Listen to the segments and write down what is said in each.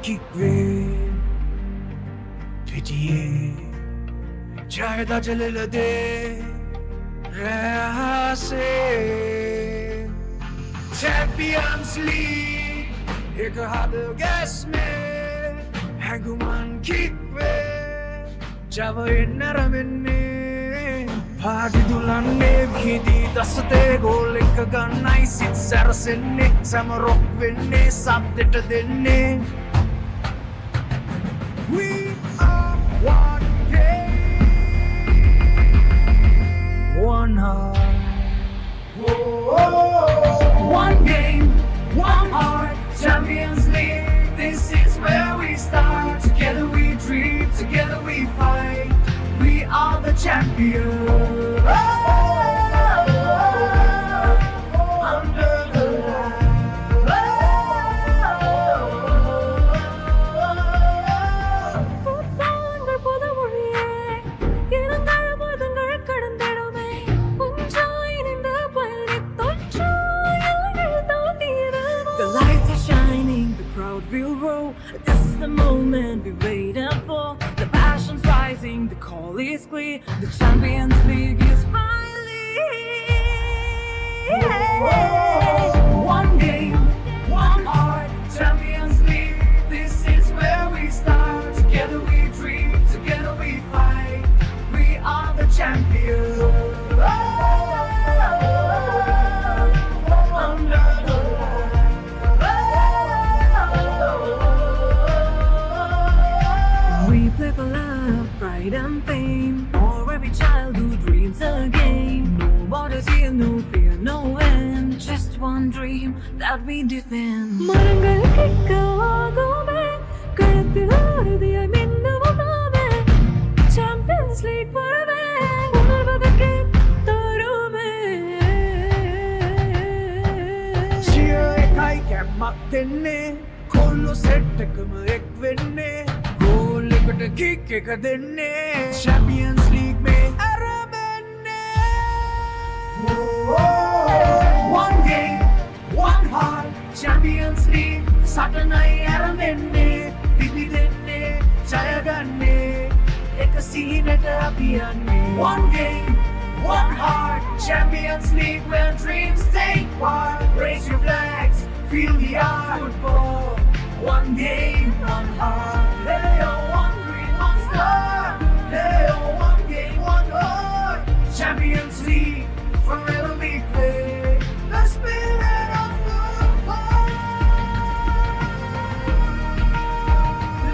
kickve pitiye jayda jalilade rase Champions League ek had gas mein hanguman kickve java innaramenne Pagi dulanne bhidi dasate goal ek gannai sit sarasenne samarok venne sabdeta denne We are one game one heart One game, one heart Champions League This is where we start Together we dream, together we fight We are the champions Under the light Football புதுமொழியே இரண்டாள் போதங்கள் கடந்திடுமே உஞ்சாய் நின்ற பள்ளி தொற்றாயல்கள் தாண்டிடுமோ The lights are shining, the crowd will roll This is the moment we waited for The passion's rising, the call is clear The Champions League is finally One game, one heart Champions League This is where we start Together we dream, together we fight We are the champions Under the light We play for love, pride and pain For every child who dreams again No borders here, no fear, no end Just one dream that we defend மரங்கள் கிக்க ஆகுமே களத்தில் உறுதியாய் மின்னுவோமே Champions League வரவே உணர்வதற்கே தருமே Cheer ekai kemak denne kollo set ekama ek venne goal ekata kick එක denne Champions League mein aramenne One game one heart Champions League satanai aramenne piti denne jaya ganne එක සීනට අපි යන්නේ One game one heart Champions League where dreams take part Raise your flags feel the art Football One game one heart Hey oh one green one star Hey oh one game one heart Champions League forever we play The spirit of football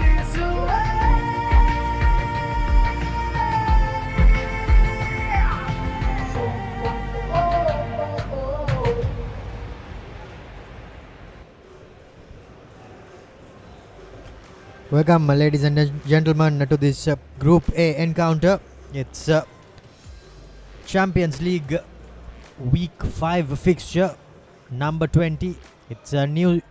leads away Welcome, ladies and gentlemen, to this Group A encounter. It's Champions League Week 5 fixture, number 20. It's a new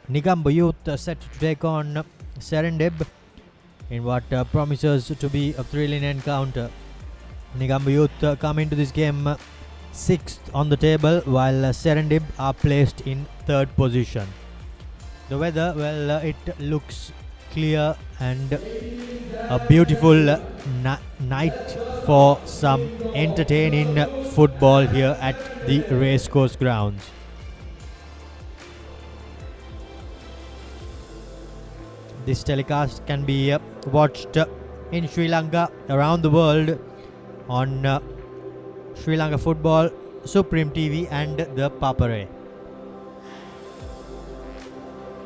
Negombo youth set to take on Serendib in what promises to be a thrilling encounter. Negombo youth come into this game 6th on the table, while Serendib are placed in 3rd position. The weather, well, it looks clear and a beautiful night for some entertaining football here at the Racecourse grounds. This telecast can be watched in Sri Lanka, around the world on Sri Lanka Football, Supreme TV and ThePapare.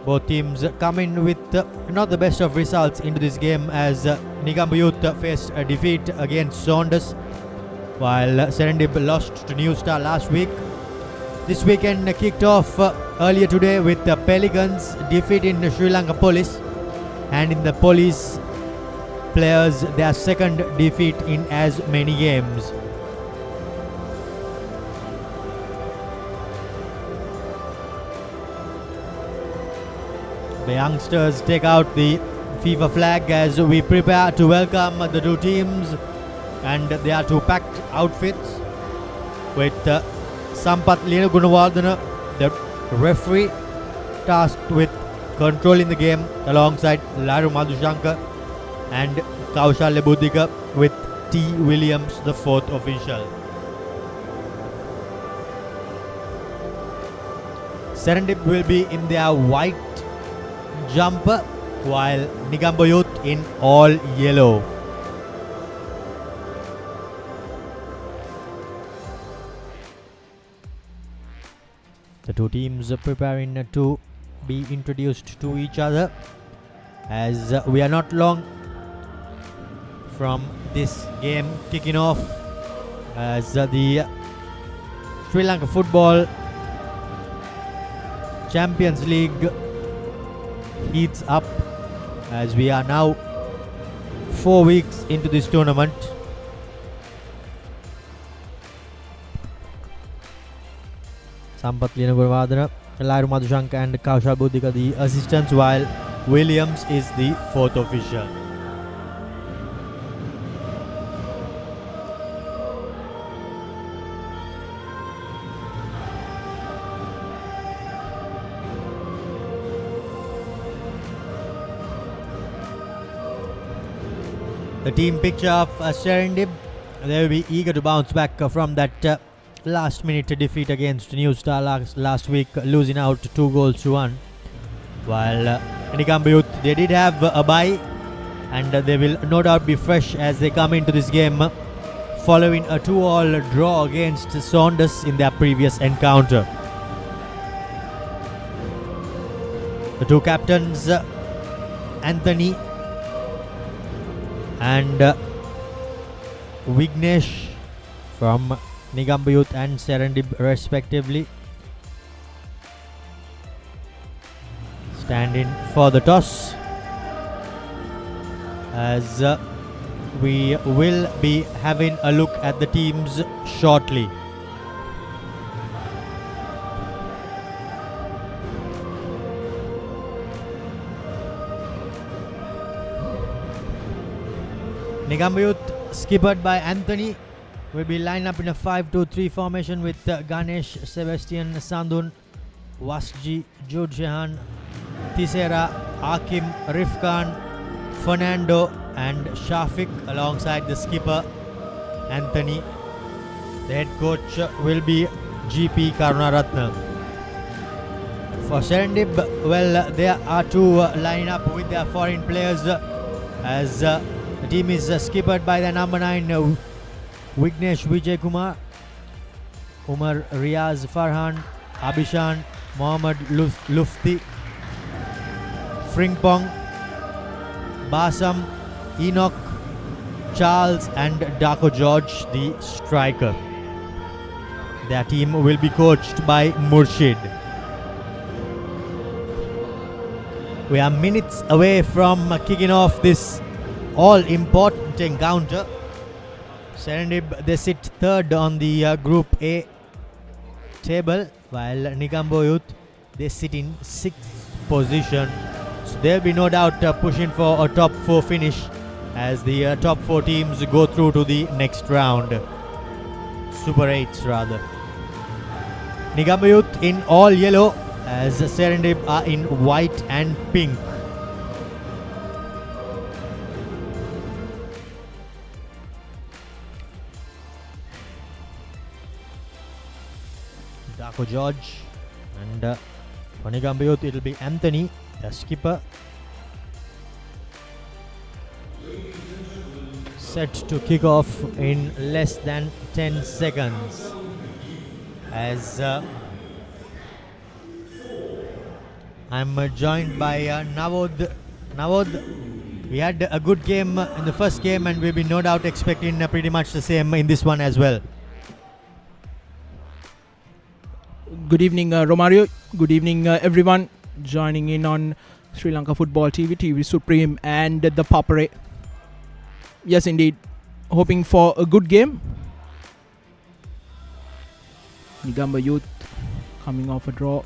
Both teams come in with not the best of results into this game as Negombo Youth faced a defeat against Saunders while Serendib lost to New Star last week. This weekend kicked off earlier today with the Pelicans defeating Sri Lanka Police, and in the Police players their second defeat in as many games. The youngsters take out the FIFA flag as we prepare to welcome the two teams, and they are two packed outfits with Sampath Liyagunawardena, the referee, tasked with controlling the game alongside Laru Madhushankar and Kaushal Buddhika, with T. Williams the fourth official. Serendib will be in their white jumper, while Negombo Youth in all yellow. The two teams are preparing to be introduced to each other, as we are not long from this game kicking off, as the Sri Lanka Football Champions League heats up, as we are now 4 weeks into this tournament. Sampath Liyanagurawadana, Laru Madhushankar and Kaushal Buddhika the assistants, while Williams is the fourth official. The team picture of Serendib, they will be eager to bounce back from that last minute defeat against New Star last week, losing out 2-1. While Negombo Youth, they did have a bye, and they will no doubt be fresh as they come into this game following a 2-all draw against Saunders in their previous encounter. The two captains, Anthony and Vignesh from Negombo Youth and Serendib respectively, stand in for the toss, as we will be having a look at the teams shortly. Negombo Youth, skippered by Anthony, will be lined up in a 5-2-3 formation with Ganesh, Sebastian, Sandun, Wasji, Jude Shehan, Tisera, Akim, Rifkan, Fernando and Shafiq alongside the skipper Anthony. The head coach will be GP Karunaratne. For Serendib, well, there are two lining up with their foreign players, as the team is skippered by the number 9 Vignesh Vijay Kumar, Umar Riaz Farhan, Abhishan, Mohammad Lufti, Frimpong, Basam, Enoch, Charles and Darko George, the striker. Their team will be coached by Murshid. We are minutes away from kicking off this all-important encounter. Serendib, they sit third on the Group A table, while Negombo Youth, they sit in 6th position. So there will be no doubt pushing for a top 4 finish as the top 4 teams go through to the next round. Super 8s rather. Negombo Youth in all yellow, as Serendib are in white and pink. Darko George, and for Negombo Youth it will be Anthony, the skipper. Set to kick off in less than 10 seconds. As I'm joined by Navod. Navod, we had a good game in the first game, and we'll be no doubt expecting pretty much the same in this one as well. Good evening, Romario. Good evening, everyone joining in on Sri Lanka Football TV, TV Supreme and ThePapare. Yes, indeed. Hoping for a good game. Negombo Youth coming off a draw,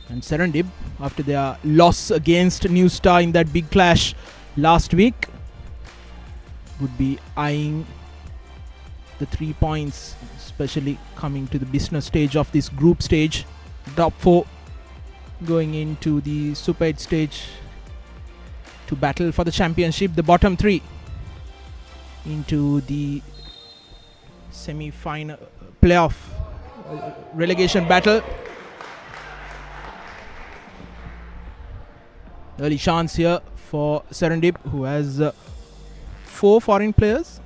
and Serendib, after their loss against New Star in that big clash last week, would be eyeing the 3 points, especially coming to the business stage of this group stage, top 4. going into the Super 8 stage to battle for the championship. The bottom three into the semi-final playoff relegation battle. Early chance here for Serendib, who has 4 foreign players: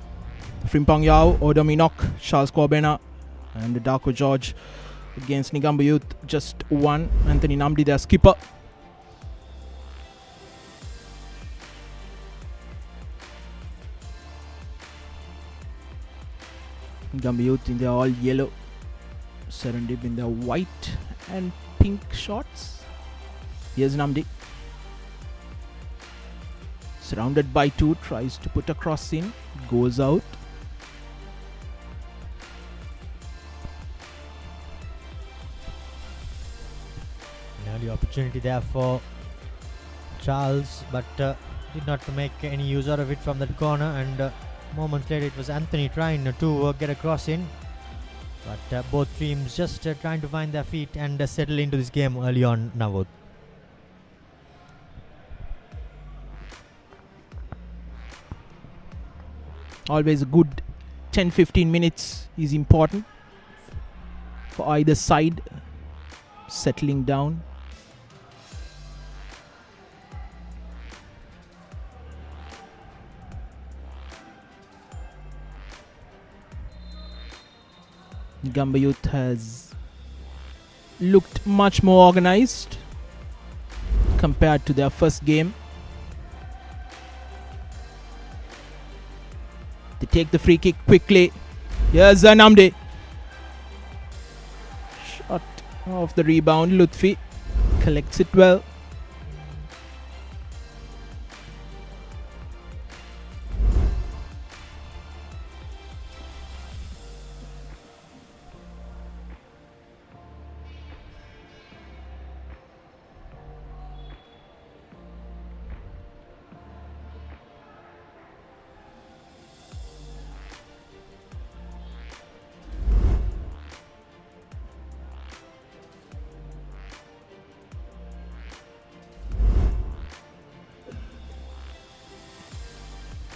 Frimpong Yao, Odominok, Charles Corbena, and Darko George. Against Negombo Youth, just 1. Anthony Namdi, their skipper. Negombo Youth in their all yellow, Serendib in their white and pink shorts. Here's Namdi. Surrounded by 2, tries to put a cross in, goes out. An early opportunity there for Charles, but did not make any use out of it from that corner, and moments later it was Anthony trying to get a cross in, but both teams just trying to find their feet and settle into this game early on. Navod. Always a good 10-15 minutes is important for either side, settling down. Negombo Youth has looked much more organized compared to their first game. They take the free kick quickly. Here's Namde. Shot off the rebound. Lutfi collects it well.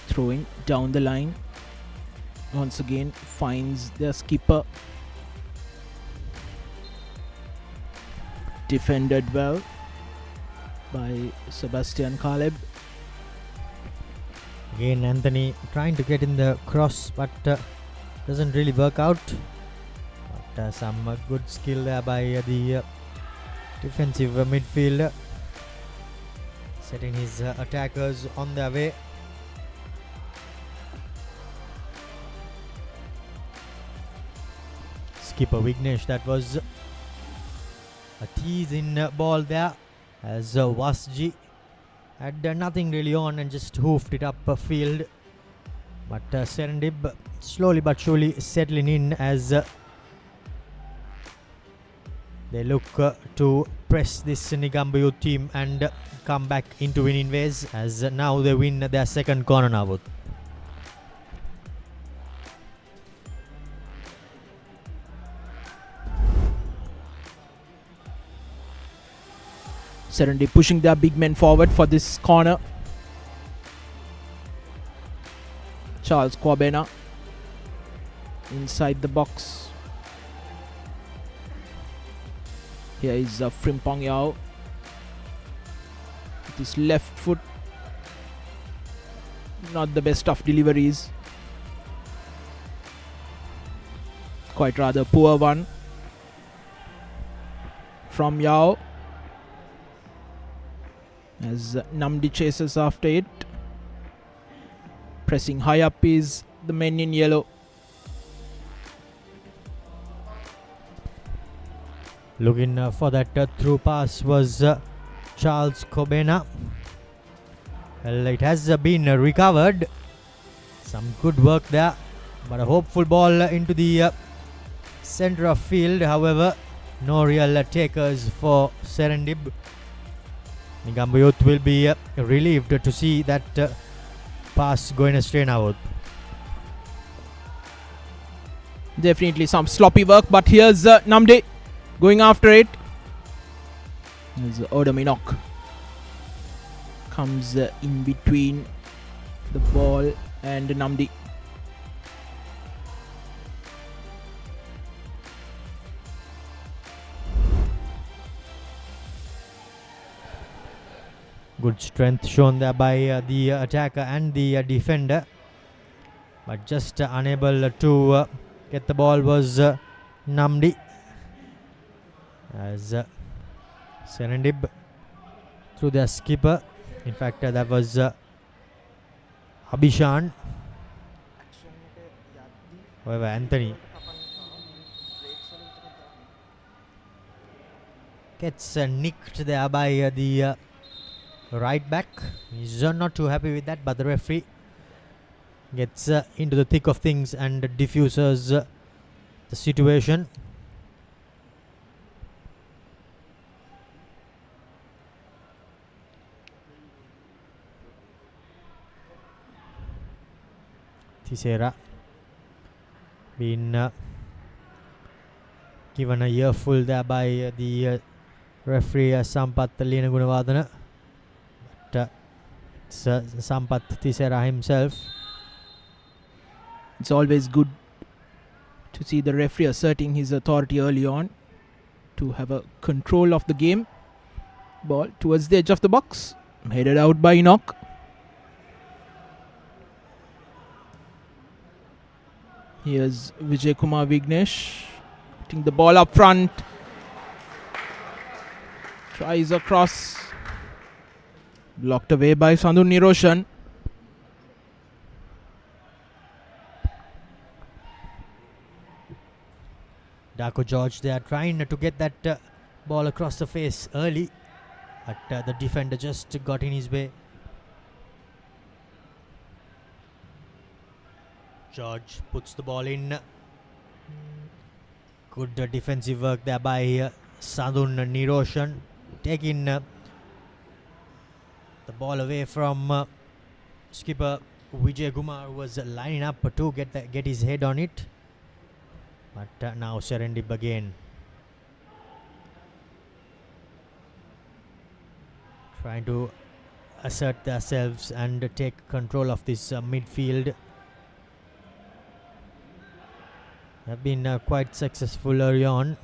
Throwing down the line. Once again finds their skipper. Defended well by Sebastian Caleb. Again Anthony trying to get in the cross, but doesn't really work out. But some good skill there by the defensive midfielder, setting his attackers on their way. Skipper Vignesh, that was a tease in ball there, as Wasji had nothing really on and just hoofed it up field. But Serendib slowly but surely settling in as they look to press this Negombo Youth team and come back into winning ways, as now they win their second corner now. Serendib pushing their big men forward for this corner. Charles Corbena inside the box. Here is Frimpong Yao with his left foot. Not the best of deliveries. Quite rather poor one from Yao, as Namdi chases after it. Pressing high up is the men in yellow. Looking for that through pass was Charles Corbena. Well, it has been recovered. Some good work there, but a hopeful ball into the center of field. However, no real takers for Serendib. Negombo Youth will be relieved to see that pass going astray now. Definitely some sloppy work, but here's Namde going after it. As Odaminok comes in between the ball and Namdi. Good strength shown there by the attacker and the defender, but just unable to get the ball was Namdi. As Serendib through their skipper. In fact, that was Abhishan. However, Anthony gets nicked there by the right back. He's not too happy with that, but the referee gets into the thick of things and diffuses the situation. Thisera been given a earful there by the referee Sampath Leenagunawardana, but it's Sampath Thisera himself. It's always good to see the referee asserting his authority early on to have a control of the game. Ball towards the edge of the box, headed out by Enoch. Here's Vijay Kumar Vignesh putting the ball up front. Tries across. Blocked away by Sandhu Niroshan. Darko George, they are trying to get that ball across the face early, but the defender just got in his way. George puts the ball in. Good defensive work there by Sandhun Niroshan, taking the ball away from skipper Vijay Kumar, who was lining up to get his head on it. But now Serendib again. Trying to assert themselves and take control of this midfield. Have been quite successful early on.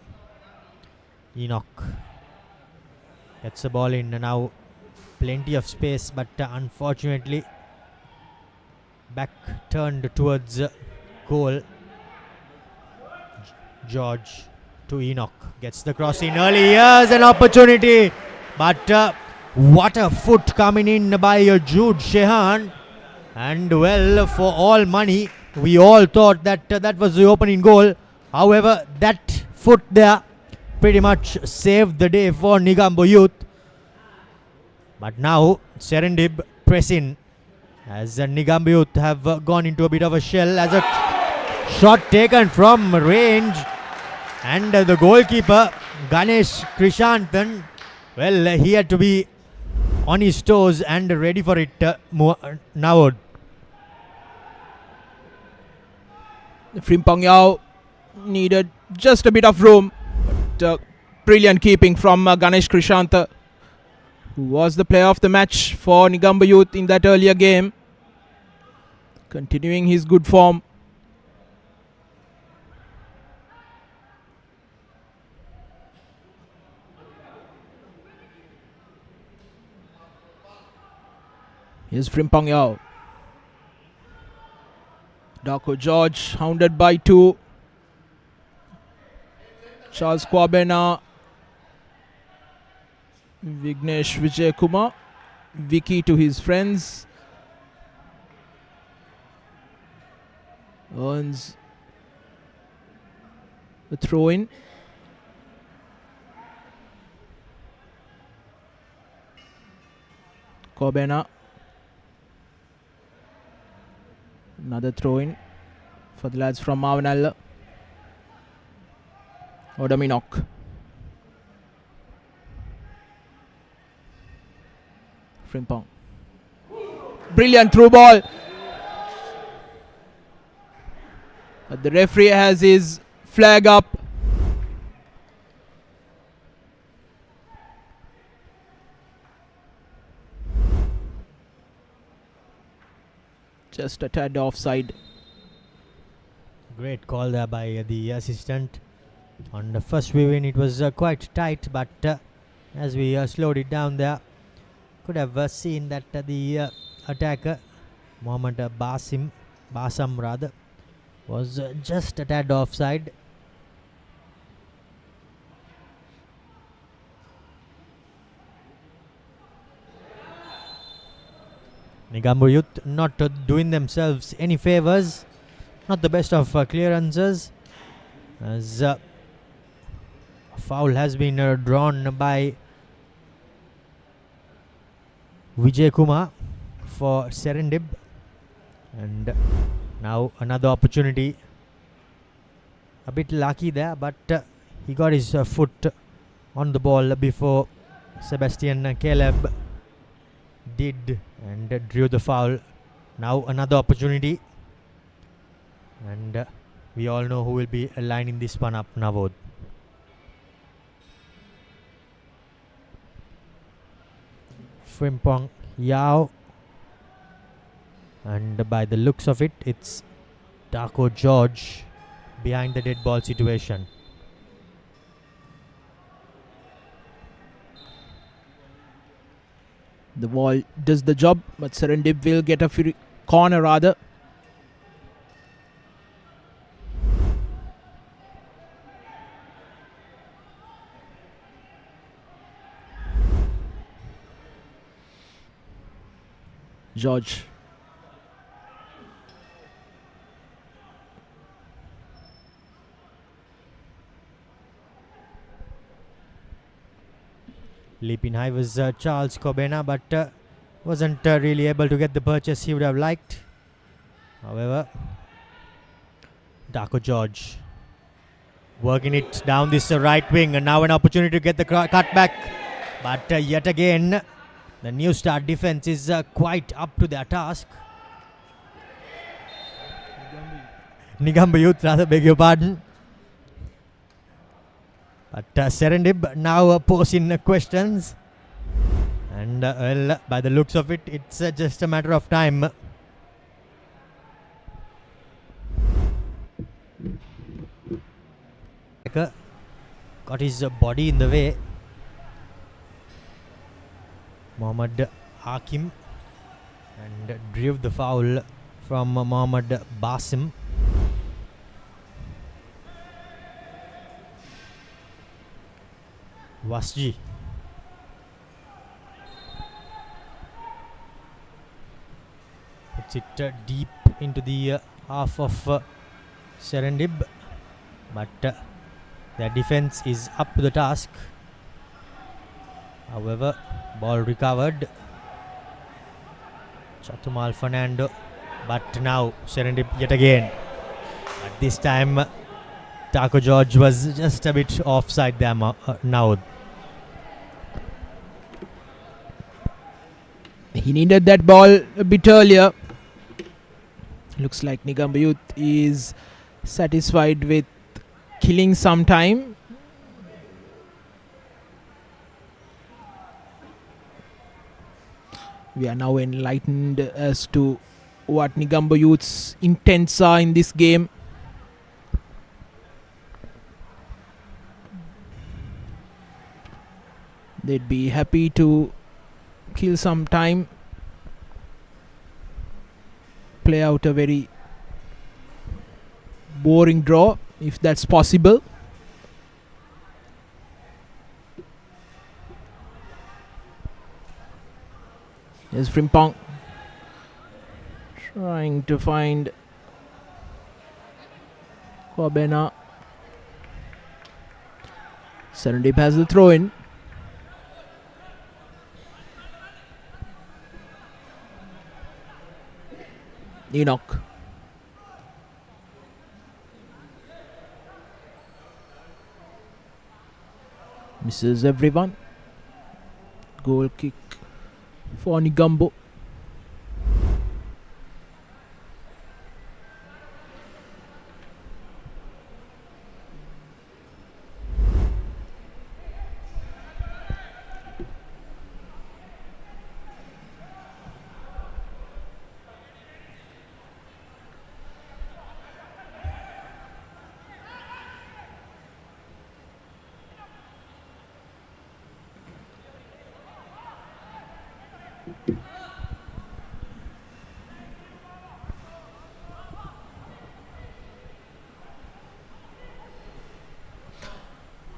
Enoch gets the ball in now. Plenty of space, but unfortunately back turned towards goal. George to Enoch, gets the cross in early. Here's an opportunity, but what a foot coming in by Jude Shehan, and well, for all money we all thought that that was the opening goal. However, that foot there pretty much saved the day for Negombo Youth. But now Serendib press in, as Negombo Youth have gone into a bit of a shell, as a shot taken from range, and the goalkeeper Ganesh Krishanthan, well, he had to be on his toes and ready for it now. Frimpong Yao needed just a bit of room, but brilliant keeping from Ganesh Krishantha, who was the player of the match for Negombo Youth in that earlier game, continuing his good form. Here's Frimpong Yao. Darko George hounded by two. Charles Kwabena. Vignesh Vijay Kumar. Vicky to his friends. Earns the throw in. Kwabena. Another throw in for the lads from Mavanalla. Odaminok. Frimpong. Brilliant through ball. But the referee has his flag up. just a tad offside. Great call there by the assistant. On the first view in, it was quite tight, but as we slowed it down there, could have seen that the attacker, Mohammad Basam rather, was just a tad offside. Negombo Youth not doing themselves any favours. Not the best of clearances, as a foul has been drawn by Vijay Kumar for Serendib, and now another opportunity. A bit lucky there, but he got his foot on the ball before Sebastian Caleb did and drew the foul. Now another opportunity, and we all know who will be lining this one up, Navod. Frimpong Yao, and by the looks of it, it's Darko George behind the dead ball situation. The ball does the job, but Serendib will get a free corner rather. George. Leaping high was Charles Kobena, but wasn't really able to get the purchase he would have liked. However, Darko George working it down this right wing, and now an opportunity to get the cut back. But yet again, the New Star defense is quite up to their task. Negombo Youth, rather, beg your pardon. But Serendib now posing questions, and well, by the looks of it, it's just a matter of time. Got his body in the way. Mohammad Hakim, and drew the foul from Mohammad Basim. Wasji. Puts it deep into the half of Serendib, but their defense is up to the task. However, ball recovered. Chatumal Fernando, but now Serendib yet again. But this time, Darko George was just a bit offside there now. He needed that ball a bit earlier. Looks like Negombo Youth is satisfied with killing some time. We are now enlightened as to what Negombo Youth's intents are in this game. They'd be happy to kill some time, play out a very boring draw if that's possible. Here's Frimpong trying to find Kobena. Serendib has the throw in. Enoch. Misses everyone. Goal kick for Negombo.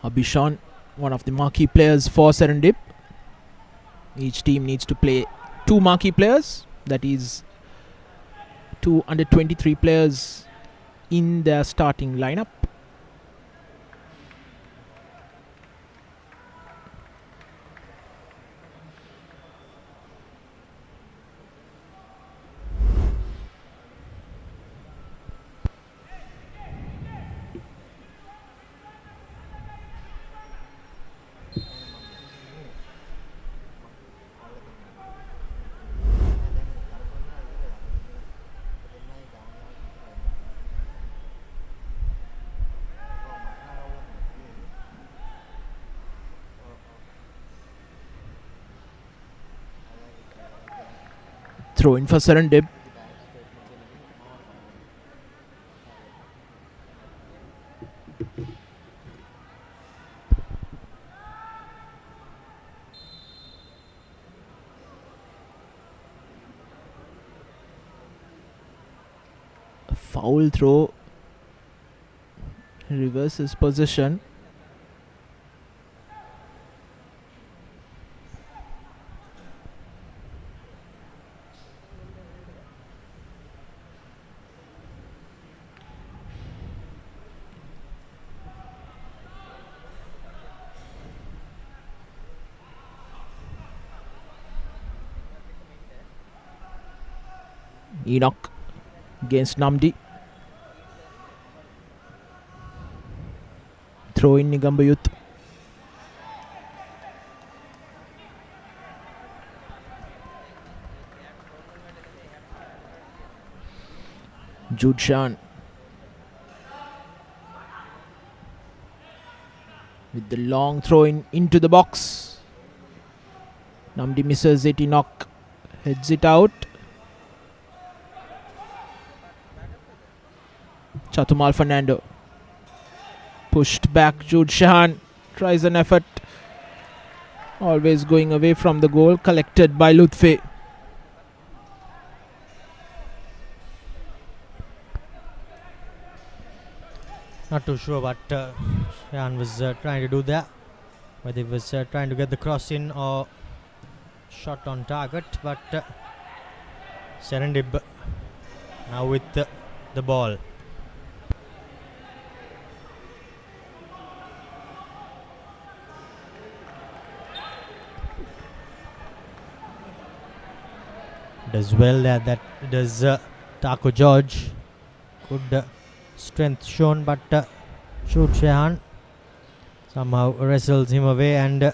Abhishan, one of the marquee players for Serendib. Each team needs to play 2 marquee players, that is 2 under 23 players in their starting lineup. Throw in for Serendib. A foul throw. Reverses possession. Enoch against Namdi. Throw in Negombo Youth. Jude Shan with the long throw in into the box. Namdi misses it. Enoch heads it out. Chatumal Fernando pushed back. Jude Shahan tries an effort, always going away from the goal. Collected by Lutfi. Not too sure what Shahan was trying to do there, whether he was trying to get the cross in or shot on target, but Serendib now with the ball. Does well there, that does Taco George. Good strength shown, but Shoot Shehan somehow wrestles him away and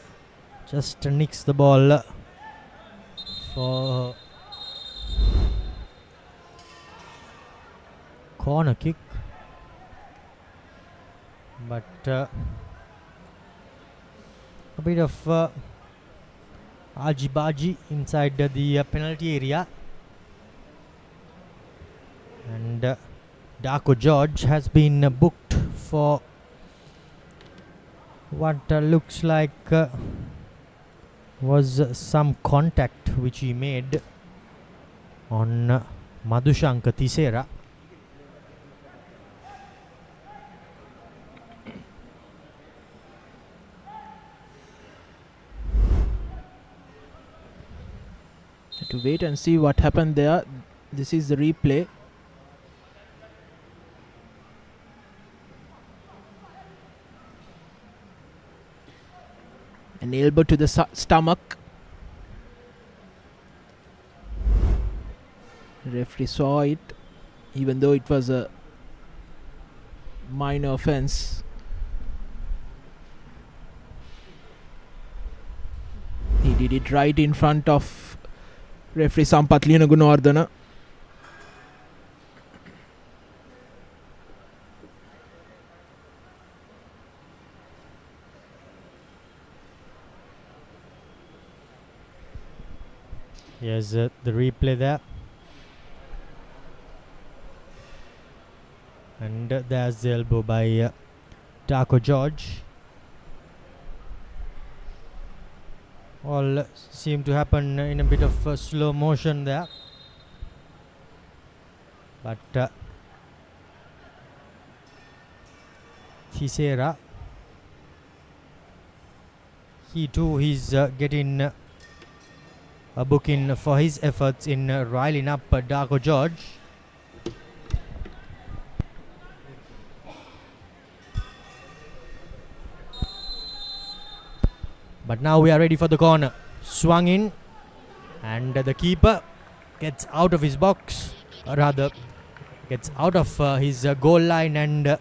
just nicks the ball for corner kick. But a bit of Aji-baji inside the penalty area, and Darko George has been booked for what looks like was some contact which he made on Madhushanka Tisera. To wait and see what happened there. This is the replay. An elbow to the stomach. Referee saw it, even though it was a minor offense. He did it right in front of referee Sampath Gunawardana. Yes, the replay there. And there's the elbow by Darko George. All seem to happen in a bit of slow motion there. But Thisera, he too is getting a booking for his efforts in riling up Darko George. But now we are ready for the corner. Swung in, and the keeper gets out of his box, or rather gets out of his goal line and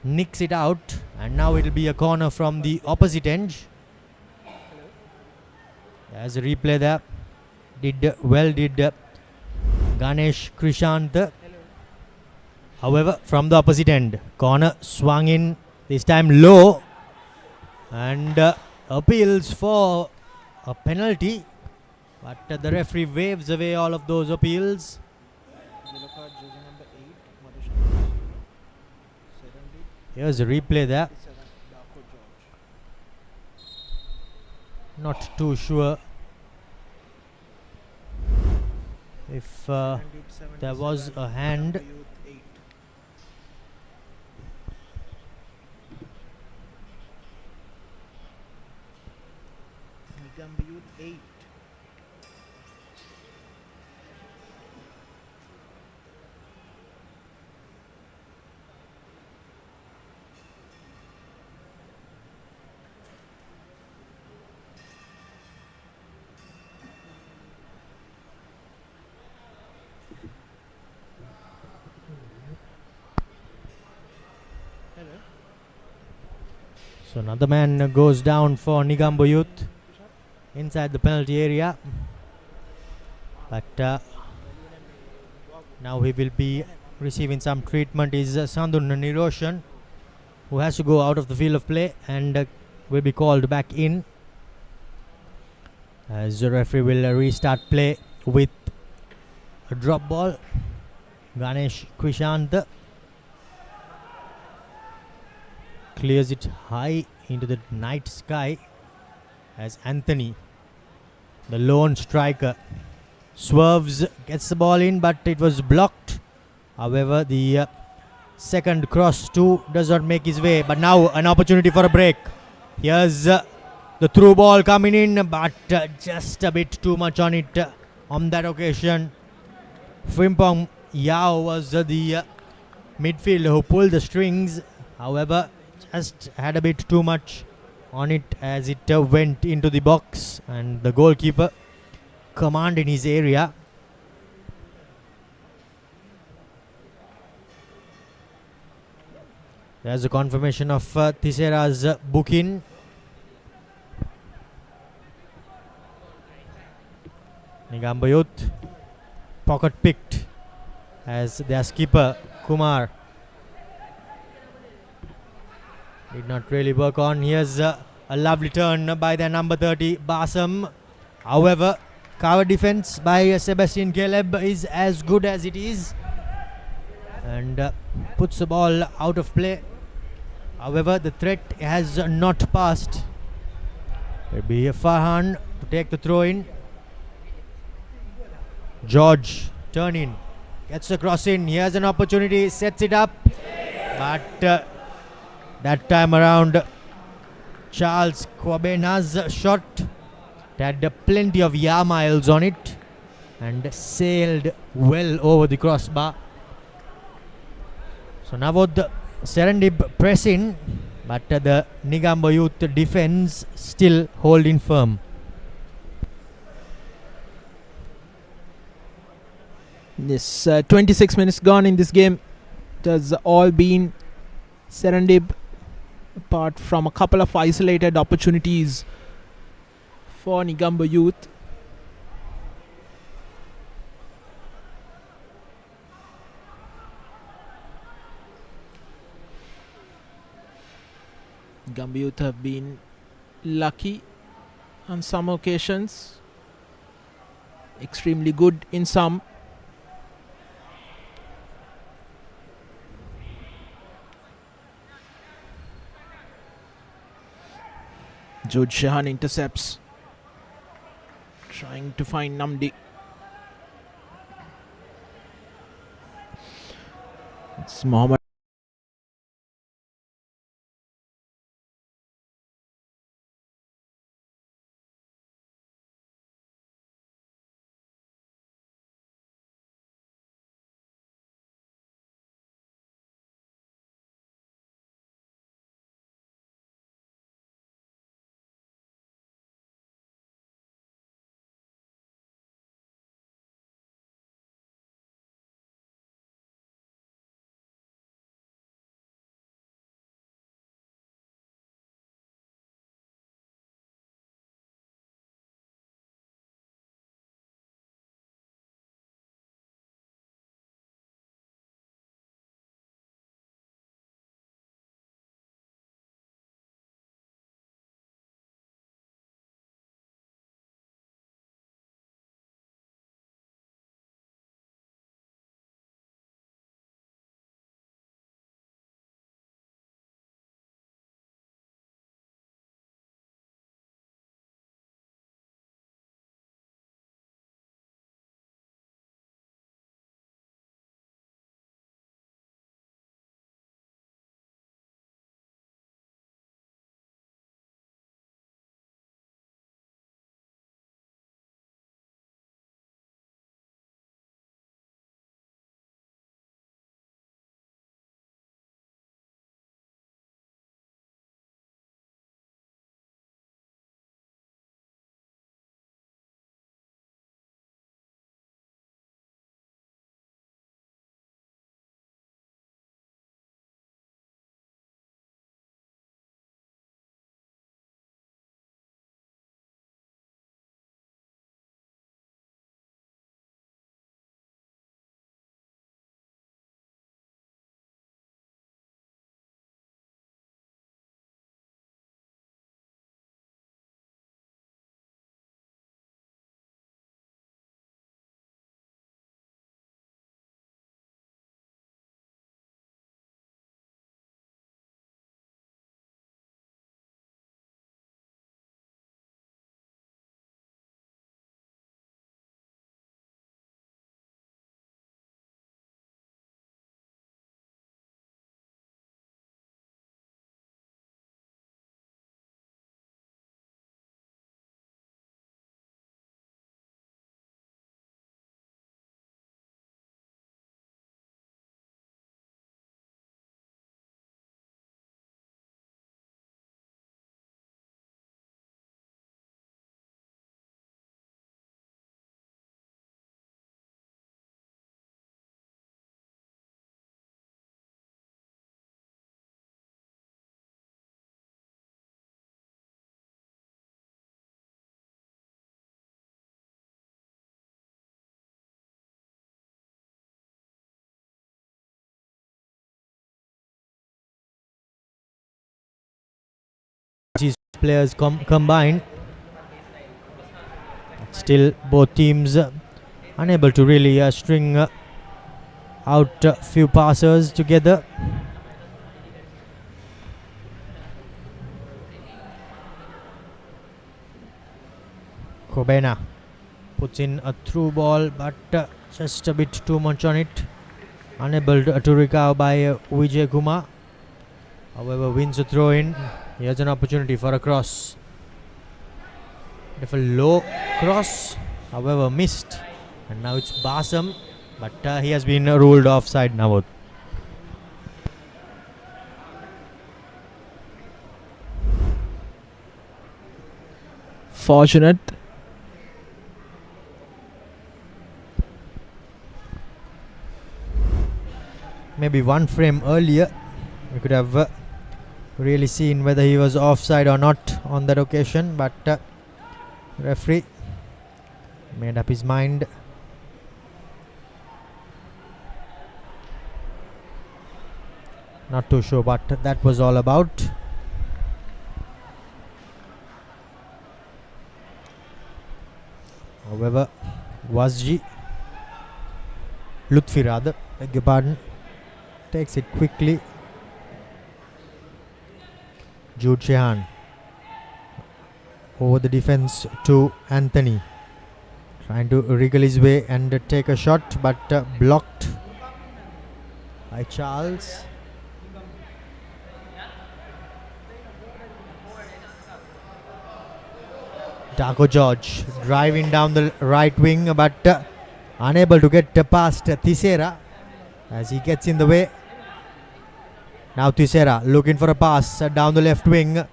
nicks it out. And now it will be a corner from the opposite end. There's a replay there. Did Ganesh Krishant. However, from the opposite end, corner swung in, this time low, and appeals for a penalty, but the referee waves away all of those appeals. Here's a replay there. Not too sure if there was a hand. Negombo Youth 8. So another man goes down for Negombo Youth inside the penalty area, but now he will be receiving some treatment. Is Sandun Niroshan, who has to go out of the field of play and will be called back in, as the referee will restart play with a drop ball. Ganesh Krishant clears it high into the night sky as Anthony, the lone striker, swerves, gets the ball in, but it was blocked. However, the second cross too does not make his way, but now an opportunity for a break. Here's the through ball coming in, but just a bit too much on it on that occasion. Frimpong Yao was the midfielder who pulled the strings. However, just had a bit too much on it as it went into the box, and the goalkeeper command in his area. There's a confirmation of Thisera's booking. Negombo Youth pocket picked as their skipper Kumar did not really work on. Here's a lovely turn by their number 30 Basam. However, cover defense by Sebastian Caleb is as good as it is, and puts the ball out of play. However, the threat has not passed. It will be Farhan to take the throw in. George turn in, gets the cross in. Here's an opportunity, sets it up, but that time around Charles Kwabena's shot had plenty of yaw miles on it and sailed well over the crossbar. So now the Serendib press in, but the Negombo Youth defense still holding firm. This 26 minutes gone in this game. It has all been Serendib, apart from a couple of isolated opportunities for Negombo Youth. Negombo Youth have been lucky on some occasions, extremely good in some. Jude Shahan intercepts Trying to find Namdi. It's Mohammed. These players combined. Still, both teams unable to really string out a few passers together. Kobena puts in a through ball, but just a bit too much on it. Unable to recover by Vijay Kumar. However, wins a throw in. Here's an opportunity for a cross. If a low cross, however, missed. And now it's Basam, but he has been ruled offside now. Fortunate. Maybe one frame earlier, we could have really seen whether he was offside or not on that occasion, but referee made up his mind. Not too sure what that was all about. However, Lutfi rather, beg your pardon, takes it quickly. Jude Shehan over the defense to Anthony. Trying to wriggle his way and take a shot, but blocked by Charles. Darko George driving down the right wing, but unable to get past Thisera as he gets in the way. Now Thisera looking for a pass down the left wing,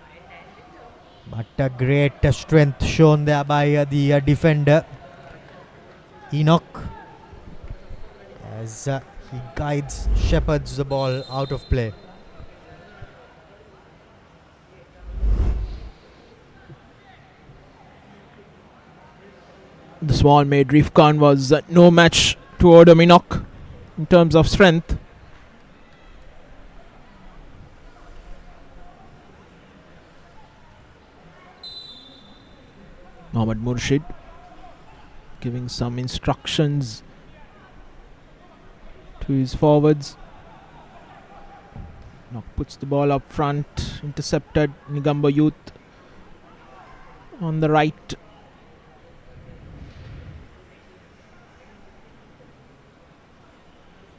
but great strength shown there by the defender Enoch as he guides, shepherds the ball out of play. The small made Rifkan was no match to Odom Enoch in terms of strength. Mohammad Murshid giving some instructions to his forwards. Enoch puts the ball up front, intercepted. Negombo Youth on the right.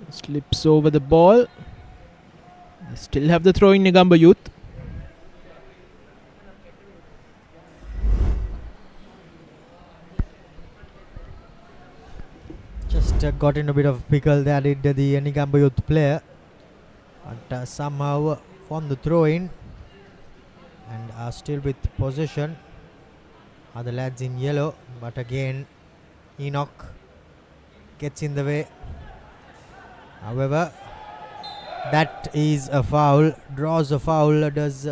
Slips over the ball. They still have the throw in Negombo Youth. Just got in a bit of pickle there, did the Negombo Youth player, but somehow won the throw in and are still with possession. Are the lads in yellow, but again Enoch gets in the way. However, that is a foul, draws a foul, does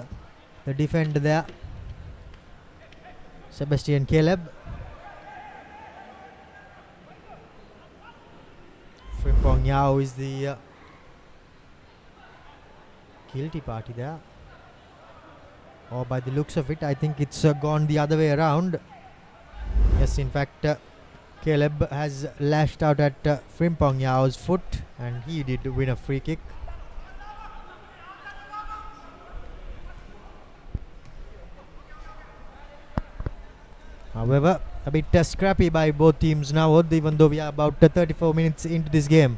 the defender there, Sebastian Caleb. Frimpong Yao is the guilty party there. Or by the looks of it, I think it's gone the other way around. Yes, in fact, Caleb has lashed out at Frimpong Yao's foot and he did win a free kick. However, a bit scrappy by both teams now, even though we are about 34 minutes into this game.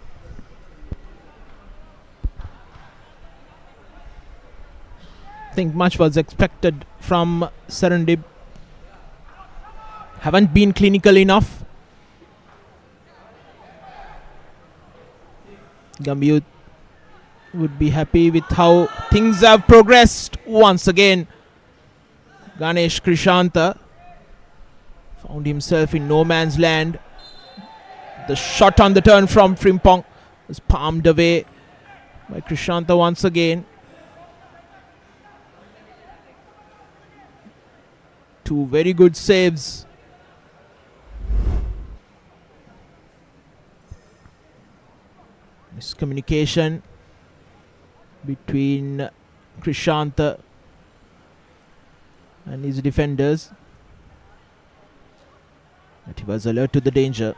I think much was expected from Serendib. Haven't been clinical enough. Negombo would be happy with how things have progressed. Once again, Ganesh Krishanta found himself in no man's land. The shot on the turn from Frimpong was palmed away by Krishanta once again. Two very good saves. Miscommunication between Krishanta and his defenders. But he was alert to the danger.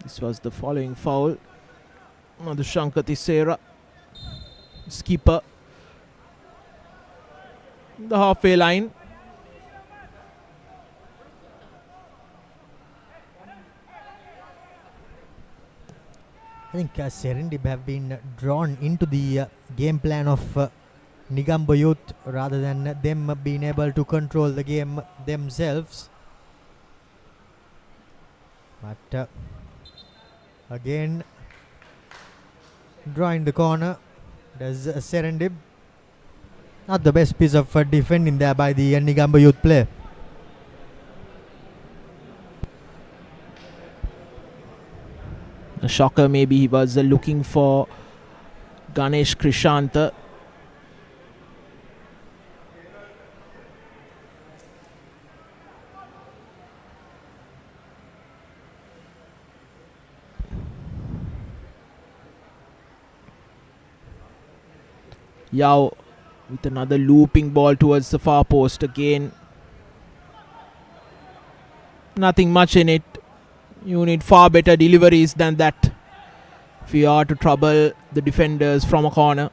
This was the following foul. Madhushankar Thisera, skipper, the halfway line. I think Serendib have been drawn into the game plan of Negombo Youth rather than them being able to control the game themselves. But again, drawing the corner does Serendib. Not the best piece of defending there by the Negombo Youth player. A shocker, maybe he was looking for Ganesh Krishanta. Yao with another looping ball towards the far post again. Nothing much in it. You need far better deliveries than that if you are to trouble the defenders from a corner.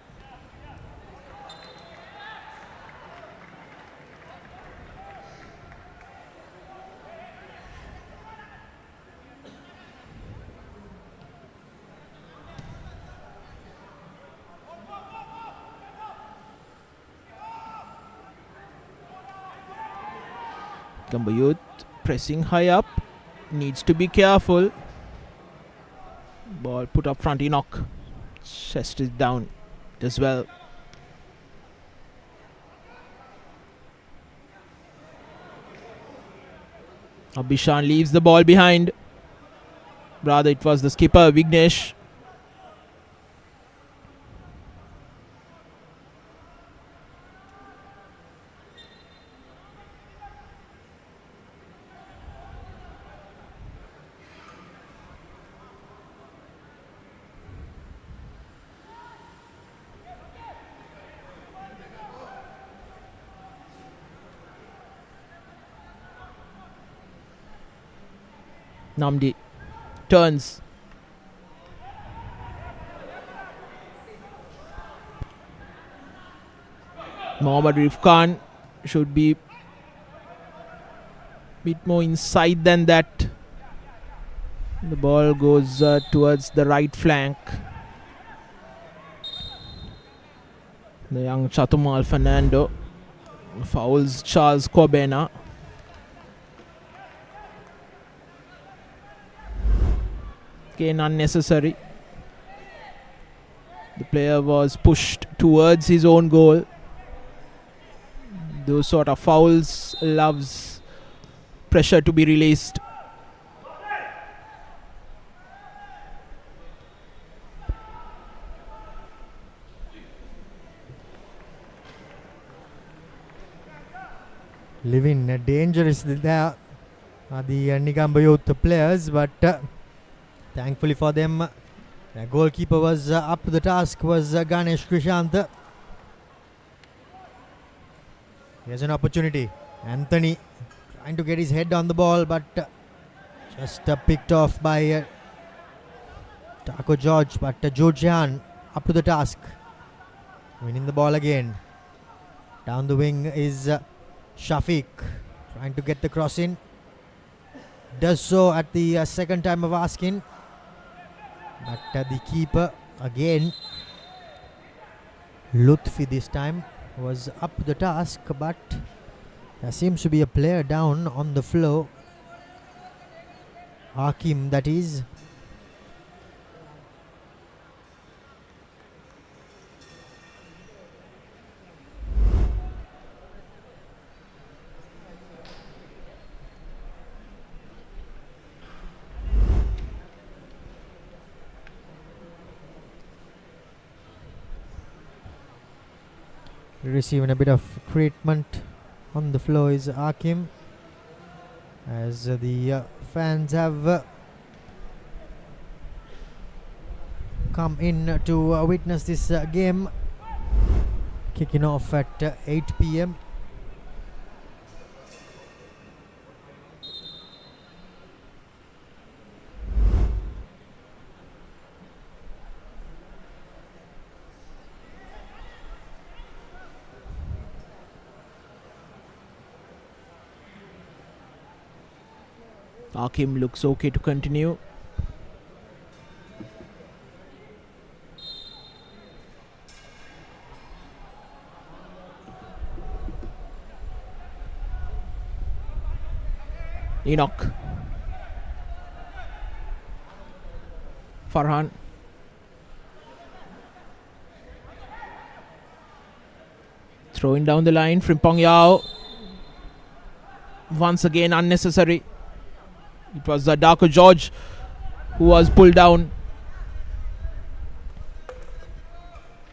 Negombo Youth pressing high up. Needs to be careful. Ball put up front. Enoch. Chest is down as well. Abhishan leaves the ball behind. Rather, it was the skipper, Vignesh. Namdi turns. Mohammad Rifkan should be a bit more inside than that. The ball goes towards the right flank. The young Chatumal Fernando fouls Charles Corbena. Again unnecessary. The player was pushed towards his own goal. Those sort of fouls loves pressure to be released. Living dangerously there are the Negombo Youth players, but thankfully for them, the goalkeeper was up to the task, was Ganesh Krishant. Here's an opportunity. Anthony trying to get his head on the ball, but just picked off by Taco George. But George Jehan up to the task, winning the ball again. Down the wing is Shafiq trying to get the cross in. Does so at the second time of asking. But the keeper again, Lutfi this time, was up to the task, but there seems to be a player down on the floor. Hakim, that is. Receiving a bit of treatment on the floor is Hakim, as the fans have come in to witness this game kicking off at 8 p.m. Hakim looks okay to continue. Enoch. Farhan. Throwing down the line. Frimpong Yao. Once again unnecessary. It was Darko George who was pulled down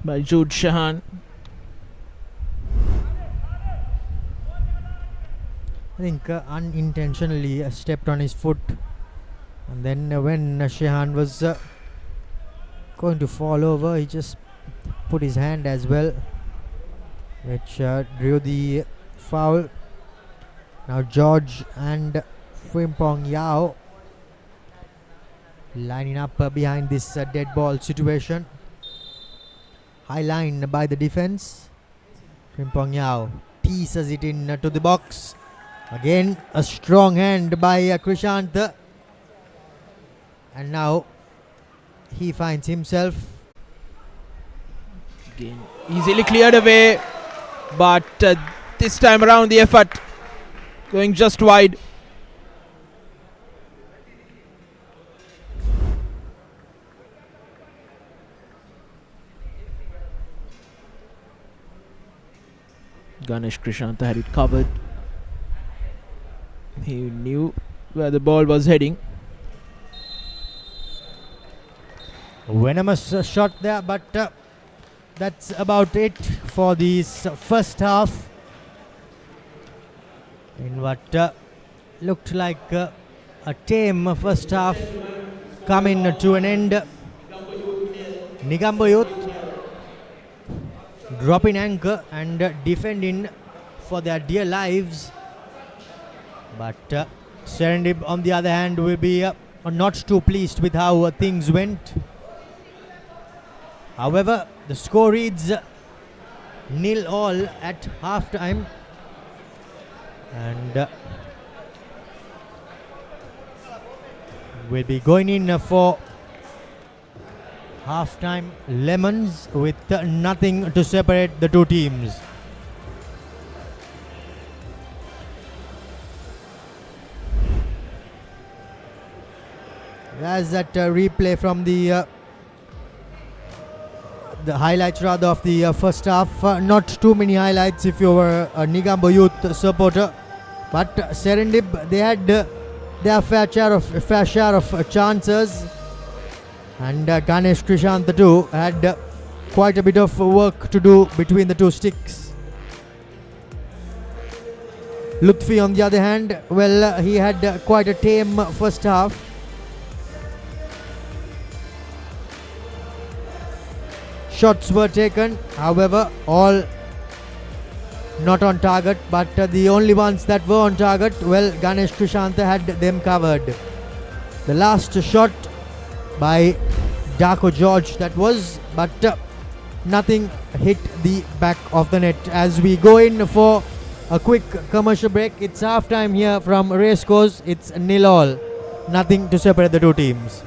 by Jude Shahan. I think unintentionally stepped on his foot, and then when Shahan was going to fall over, he just put his hand as well, which drew the foul. Now George and Frimpong Yao lining up behind this dead ball situation. High line by the defense. Frimpong Yao pieces it in to the box. Again a strong hand by Krishant, and now he finds himself Again easily cleared away, but this time around the effort Going just wide. Ganesh Krishanta had it covered. He knew where the ball was heading. Venomous shot there, but that's about it for this first half. In what looked like a tame first half coming to an end. Negombo Youth dropping anchor and defending for their dear lives. But Serendib, on the other hand, will be not too pleased with how things went. However, the score reads 0-0 at half time, and we'll be going in for half time lemons with nothing to separate the two teams. There's that replay from the highlights rather of the first half. Not too many highlights if you were a Negombo Youth supporter, but Serendib, they had their fair share of chances, and Ganesh Krishanta too had quite a bit of work to do between the two sticks. Lutfi, on the other hand, well, he had quite a tame first half. Shots were taken, however, all not on target, but the only ones that were on target, well, Ganesh Krishanta had them covered. The last shot by Darko George, that was, but nothing hit the back of the net. As we go in for a quick commercial break, it's half time here from Racecourse. It's 0-0, nothing to separate the two teams.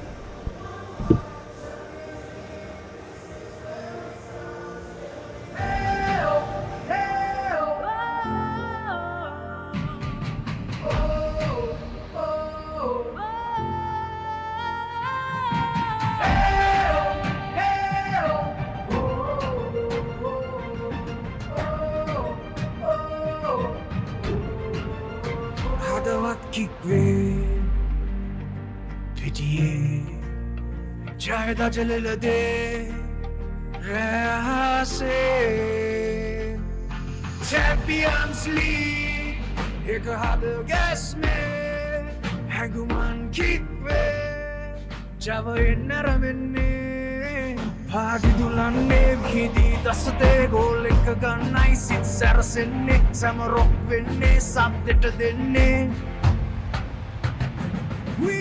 Champions League, एक हाथ gas में हैंगुमान kick पे जब नरमने भागी दुलाने भीदी दस्ते गोल एक गन्नाई seat सरसने समरोक बिन्ने साब्देट देने. We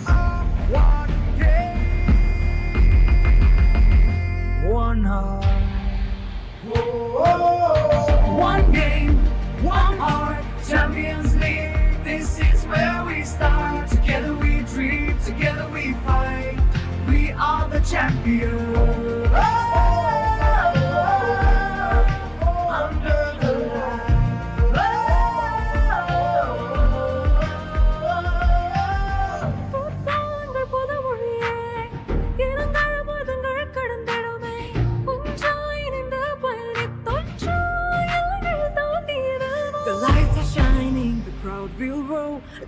are one game, one heart. One game, one heart, Champions League. This is where we start. Together we dream, together we fight. We are the champions. Under the light.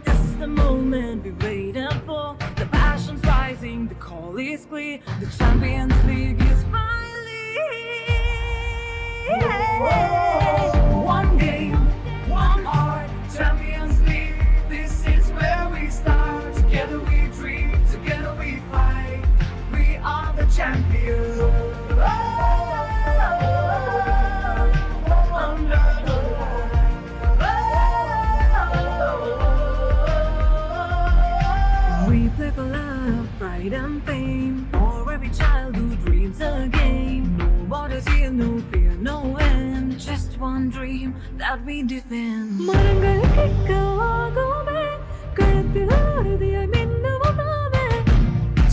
This is the moment we waited for. The passion's rising, the call is clear. The Champions League is finally here. One game, one heart, Champions League. This is where we start. Together we dream, together we fight. We are the champions. Pride and pain, for every child who dreams again. No borders here, no fear, no end. Just one dream that we defend. Marangal kikkago mein, kalathil orudiyai minnavunave.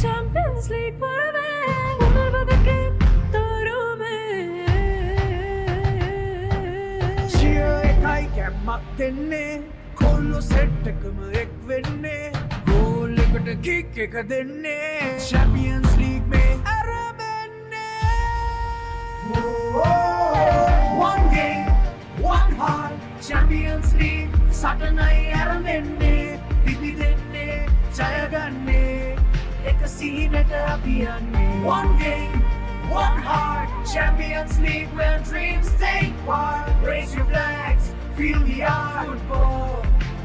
Champions League parave, unarvadakke tarume. Cheer ekai ke mattenne, kol solo set එකම එක් වෙන්නේ goal එකට kick එක දෙන්නේ Champions League මේ අරඹන්නේ one game one heart Champions League සටනයි අරඹන්නේ පිපි දෙන්නේ ජය ගන්නේ එක සීනට අපි යන්නේ one game one heart Champions League where dreams take part raise your flags feel the art football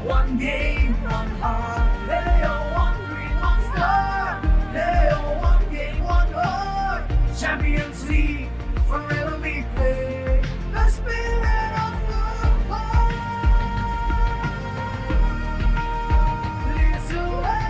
one game one heart hey oh one dream one star hey oh one game one heart Champions League forever we play the spirit of football leads away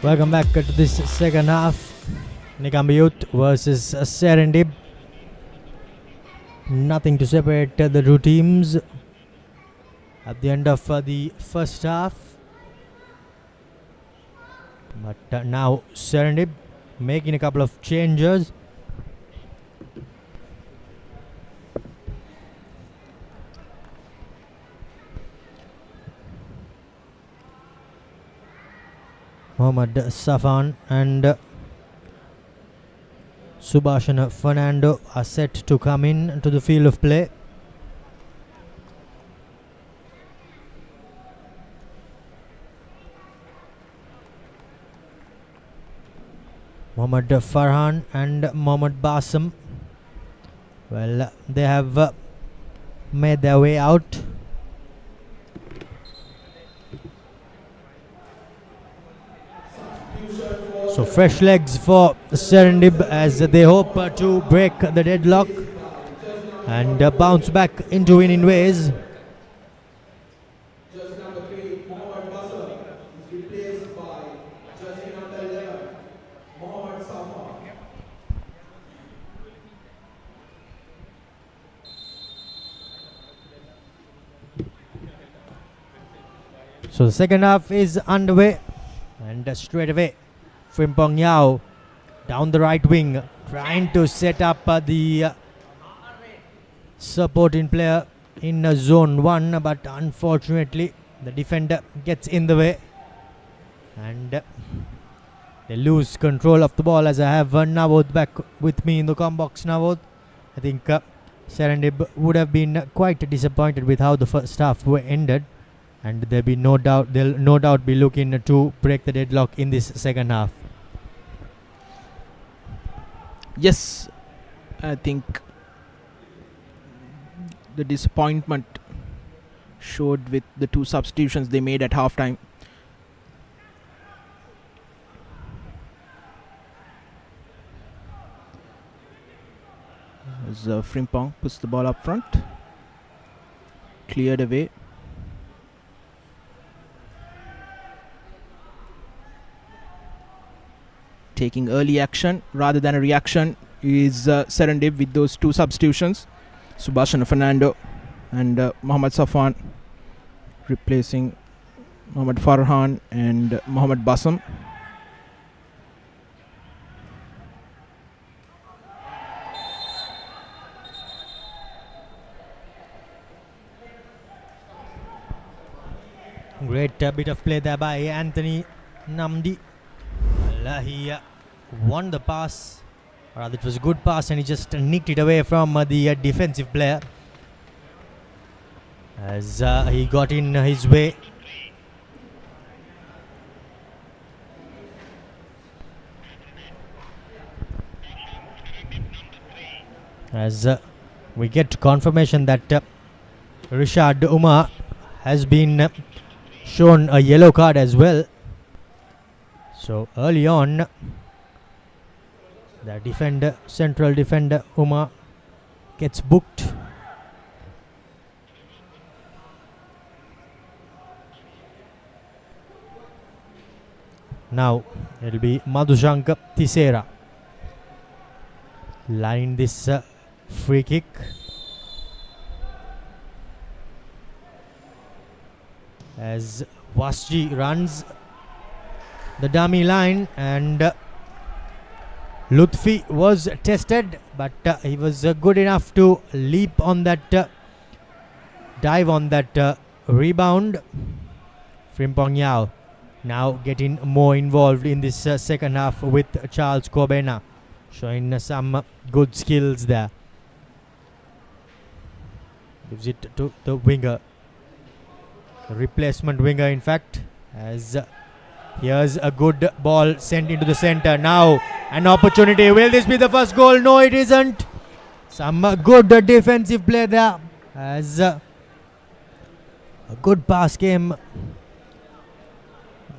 Welcome back to this second half. Negombo Youth versus Serendib. Nothing to separate the two teams at the end of the first half. But now Serendib making a couple of changes. Mohammad Safan and Subhashan Fernando are set to come in to the field of play. Mohammad Farhan and Mohammad Basam, well, they have made their way out. So fresh legs for Serendib as they hope to break the deadlock and bounce back into winning ways. So the second half is underway, and straight away Frimpong Yao down the right wing, trying to set up the supporting player in zone 1, but unfortunately the defender gets in the way and they lose control of the ball. As I have Navod back with me in the com box. Navod, I think Serendib would have been quite disappointed with how the first half ended, and they'll no doubt be looking to break the deadlock in this second half. Yes, I think the disappointment showed with the two substitutions they made at halftime. As Frimpong puts the ball up front, cleared away. Taking early action rather than a reaction is Serendib with those two substitutions. Subhashan Fernando and Mohammad Safan replacing Mohammad Farhan and Mohammad Basam. Great bit of play there by Anthony Namdi. He won the pass, or rather it was a good pass, and he just nicked it away from the defensive player as he got in his way. As we get confirmation that Rishad Umar has been shown a yellow card as well. So early on, the central defender Umar gets booked. Now it'll be Madhushank Tisera line this free kick. As Wasji runs the dummy line, and Lutfi was tested, but he was good enough to leap on that dive on that rebound. Frimpong Yao now getting more involved in this second half with Charles Kobena, showing some good skills there. Gives it to the winger, the replacement winger in fact, as here's a good ball sent into the center. Now an opportunity. Will this be the first goal? No, it isn't. Some good defensive play there, as a good pass came,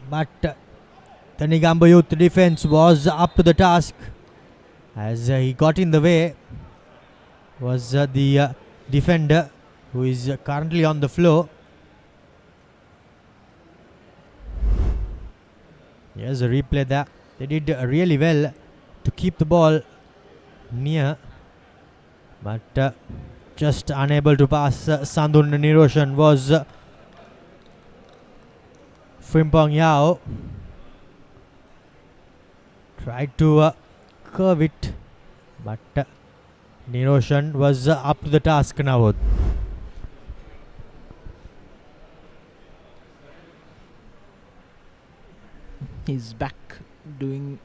but the Negombo Youth defense was up to the task. As he got in the way was the defender, who is currently on the floor. Here's a replay there. They did really well to keep the ball near, but just unable to pass. Sandun Niroshan was Frimpong Yao. Tried to curve it, but Niroshan was up to the task now. He's back doing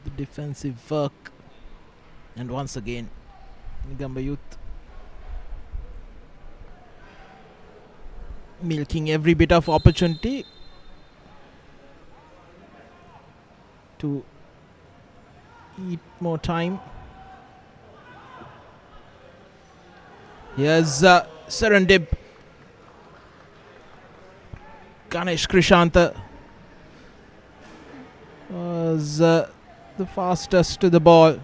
the defensive work, and once again Negombo Youth milking every bit of opportunity to eat more time. Here's Serendib. Ganesh Krishanta was the fastest to the ball.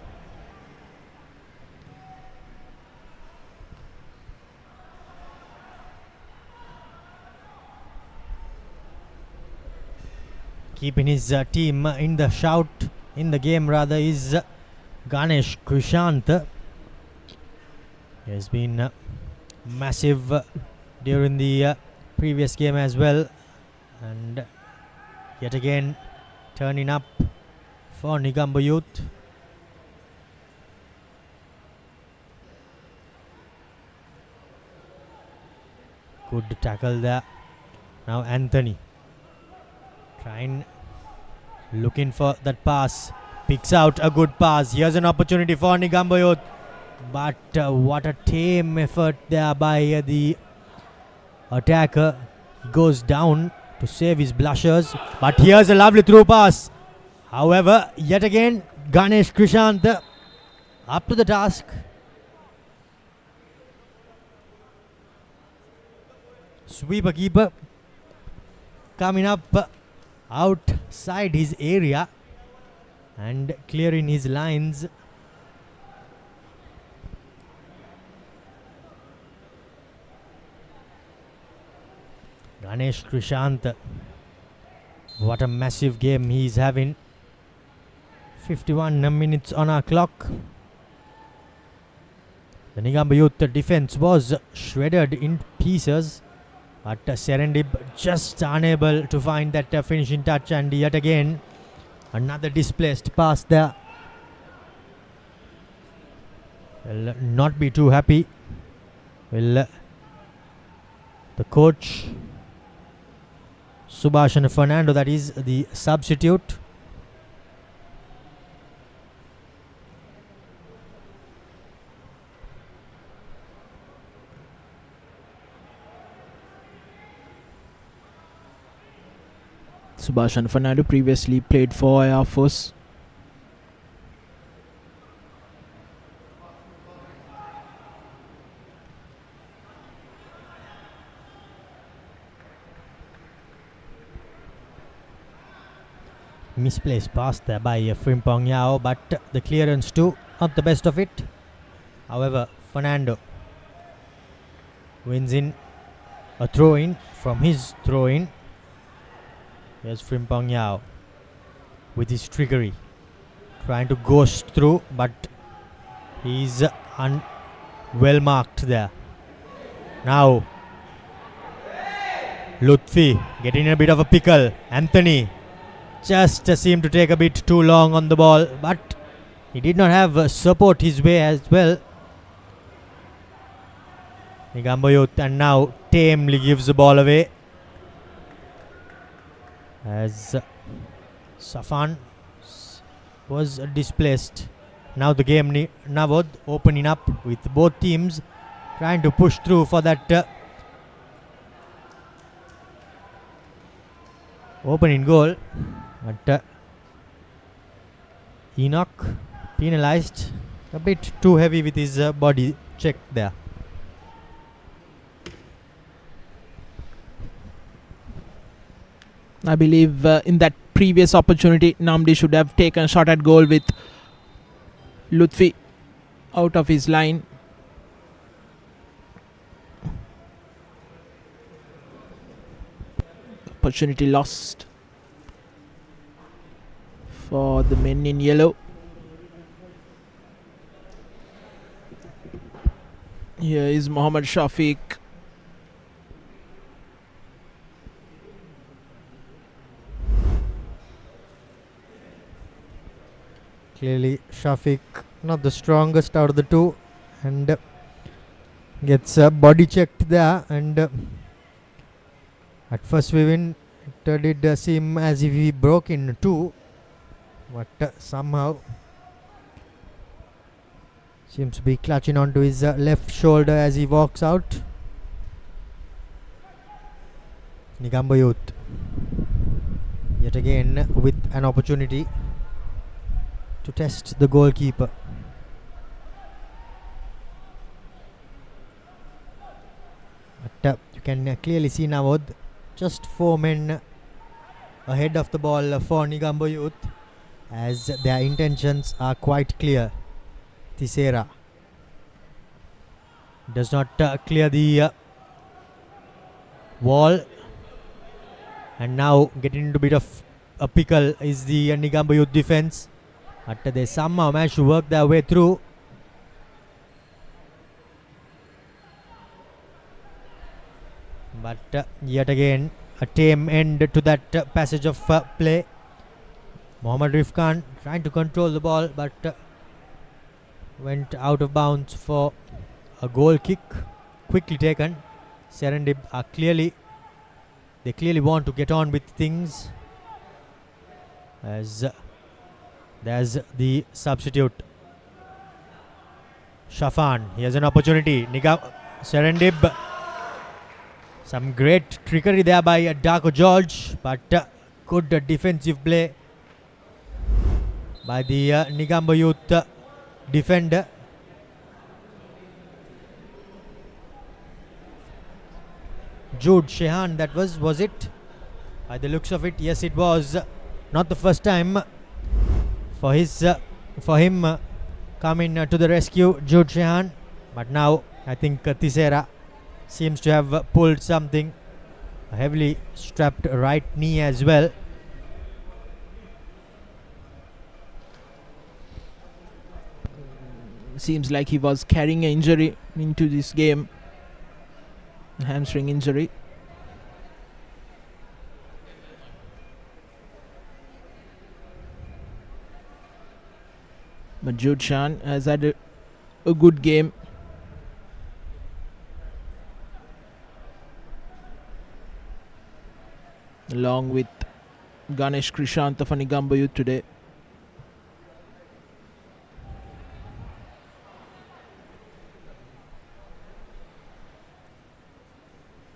Keeping his team in the shout, in the game rather, is Ganesh Krishant. He has been massive during the previous game as well, and yet again turning up for Negombo Youth. Good tackle there. Now Anthony looking for that pass, picks out a good pass. Here's an opportunity for Negombo Youth, but what a tame effort there by the attacker. He goes down to save his blushers, but here's a lovely through pass. However, yet again Ganesh Krishant up to the task. Sweeper keeper coming up outside his area and clearing his lines. Ganesh Krishant, what a massive game he is having. 51 minutes on our clock. The Negombo Youth defense was shredded in pieces, but Serendib just unable to find that finishing touch, and yet again another displaced pass there. Will not be too happy. Will the coach Subhashan Fernando, that is the substitute. Subhashan Fernando previously played for Air Force. Misplaced pass there by Frimpong Yao, but the clearance too, not the best of it. However, Fernando wins in a throw-in from his throw-in. Here's Frimpong Yao with his trickery, trying to ghost through, but he's well marked there. Now Lutfi getting a bit of a pickle. Anthony just seemed to take a bit too long on the ball, but he did not have support his way as well. Negombo Youth, and now tamely gives the ball away as Safan was displaced. Now the game Navod opening up with both teams trying to push through for that opening goal, but Enoch penalized a bit too heavy with his body check there. I believe in that previous opportunity, Namdi should have taken a shot at goal with Lutfi out of his line. Opportunity lost. for the men in yellow. Here is Mohammad Shafiq. Clearly Shafiq not the strongest out of the two, and gets body checked there, and at first we win it did seem as if he broke in two, but somehow seems to be clutching onto his left shoulder as he walks out. Negombo Youth yet again with an opportunity to test the goalkeeper. But you can clearly see now just 4 men ahead of the ball for Negombo Youth, as their intentions are quite clear. Tisera does not clear the wall, and now getting into a bit of a pickle is the Negombo Youth defense, but they somehow managed to work their way through. But yet again a tame end to that passage of play. Mohammad Rifkan trying to control the ball, but went out of bounds for a goal kick, quickly taken. Serendib are clearly want to get on with things, as there's the substitute Shafan. He has an opportunity. Serendib, some great trickery there by Darko George, but good defensive play by the Negombo Youth defender. Jude Shehan, that was it? By the looks of it, yes, it was. Not the first time for him coming to the rescue, Jude Shehan. But now I think Tisera seems to have pulled something, a heavily strapped right knee as well. Seems like he was carrying an injury into this game, a hamstring injury. But Jude Shan has had a good game. Along with Ganesh Krishanta for Negombo Youth today.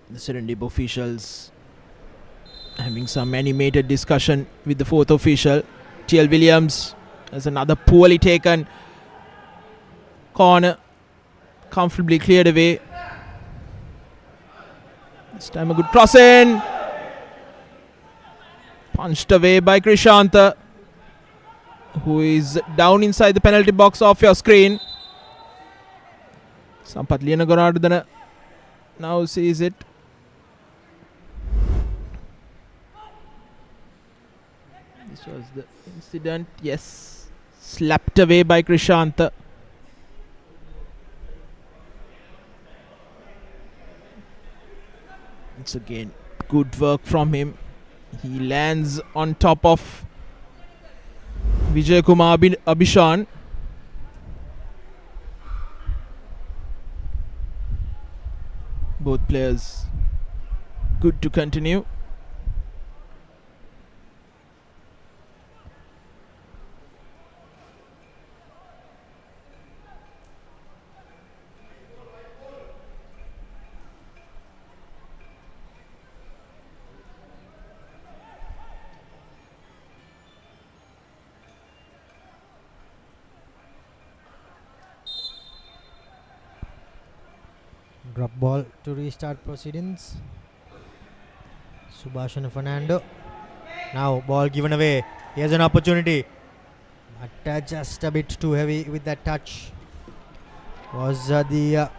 The Serendib officials having some animated discussion with the fourth official. T.L. Williams has another poorly taken corner, comfortably cleared away. This time a good cross in. Punched away by Krishanta, who is down inside the penalty box off your screen. Sampath Liyanagaradana now sees it. This was the incident. Yes, slapped away by Krishanta. Once again, good work from him. He lands on top of Vijay Kumar Abhishan. Both players good to continue. Drop ball to restart proceedings. Subhash and Fernando. Now ball given away. He has an opportunity, but just a bit too heavy with that touch. Was the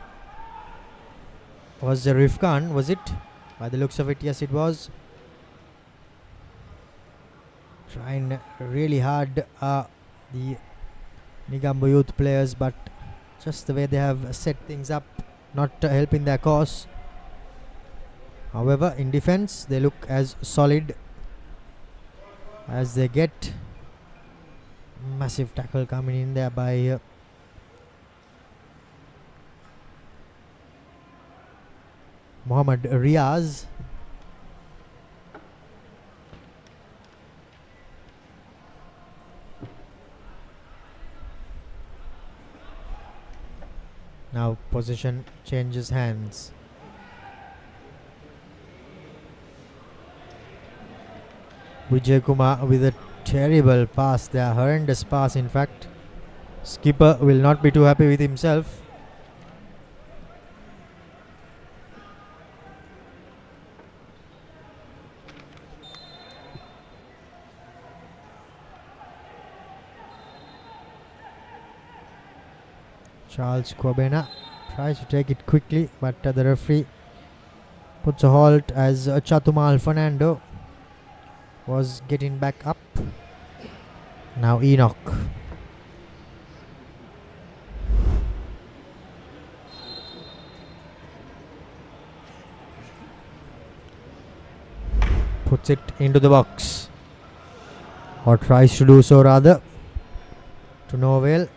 Rifkan? Was it? By the looks of it, yes, it was. trying really hard, the Negombo youth players, but just the way they have set things up, not helping their cause. However, in defense, they look as solid as they get. Massive tackle coming in there by Mohammad Riaz. Now possession changes hands. Vijay Kumar with a terrible pass there, horrendous pass in fact. Skipper will not be too happy with himself. Charles Kwabena tries to take it quickly, but the referee puts a halt as Chatumal Fernando was getting back up. Now Enoch. Puts it into the box, or tries to do so rather, to no avail.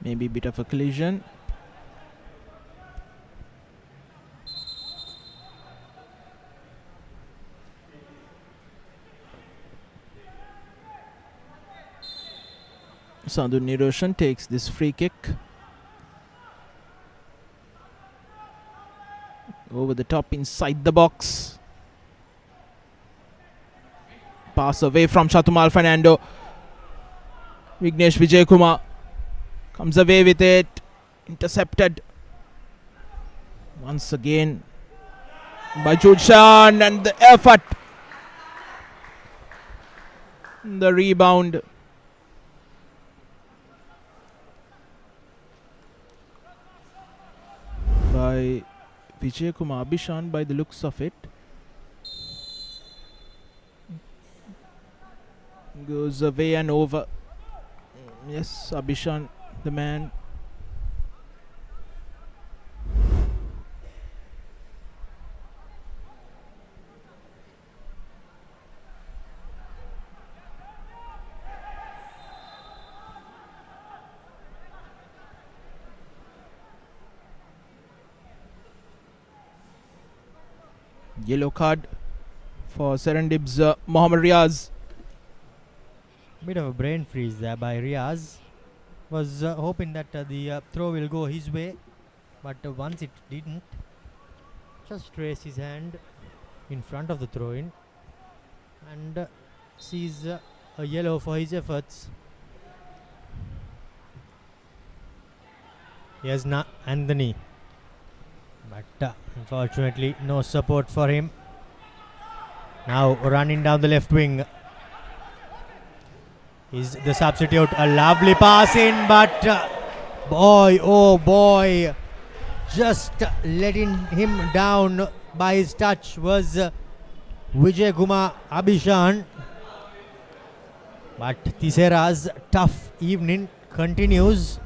Maybe a bit of a collision. Sadhu Niroshan takes this free kick. Over the top inside the box. Pass away from Chatumal Fernando. Vignesh Vijay Kumar comes away with it. Intercepted once again by Judshan, and the effort. The rebound. By Vijay Kumar Abhishan by the looks of it. Goes away and over. Yes, Abhishan, the man. Yellow card for Serendib's Mohammad Riaz. Bit of a brain freeze there by Riaz. Was hoping that the throw will go his way, but once it didn't, just raised his hand in front of the throw-in and sees a yellow for his efforts. Here's Anthony, but unfortunately no support for him. Now running down the left wing is the substitute. A lovely pass in, but boy, oh boy, just letting him down by his touch was Vijay Kumar Abhishan. But Thisera's tough evening continues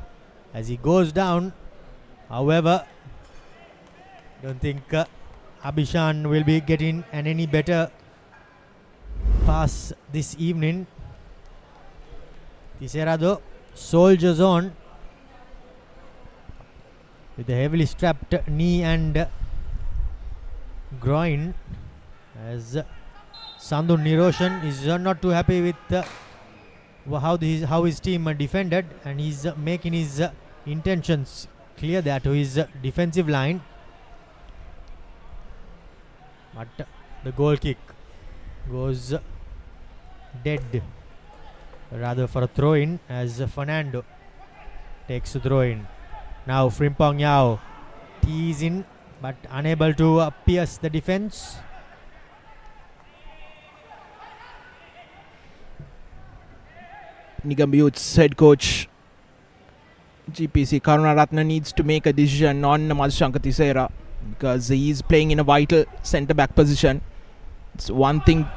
as he goes down. However, don't think Abhishan will be getting an any better pass this evening. Thisera though soldiers on with a heavily strapped knee and groin, as Sandhu Niroshan is not too happy with how his team defended, and he's making his intentions clear there to his defensive line. But the goal kick goes dead, rather for a throw-in, as Fernando takes the throw-in. Now Frimpong Yao tees in, but unable to pierce the defense. Negombo Youth's head coach GPC Karunaratna needs to make a decision on Madhushanka Thisera, because he is playing in a vital centre back position. It's one thing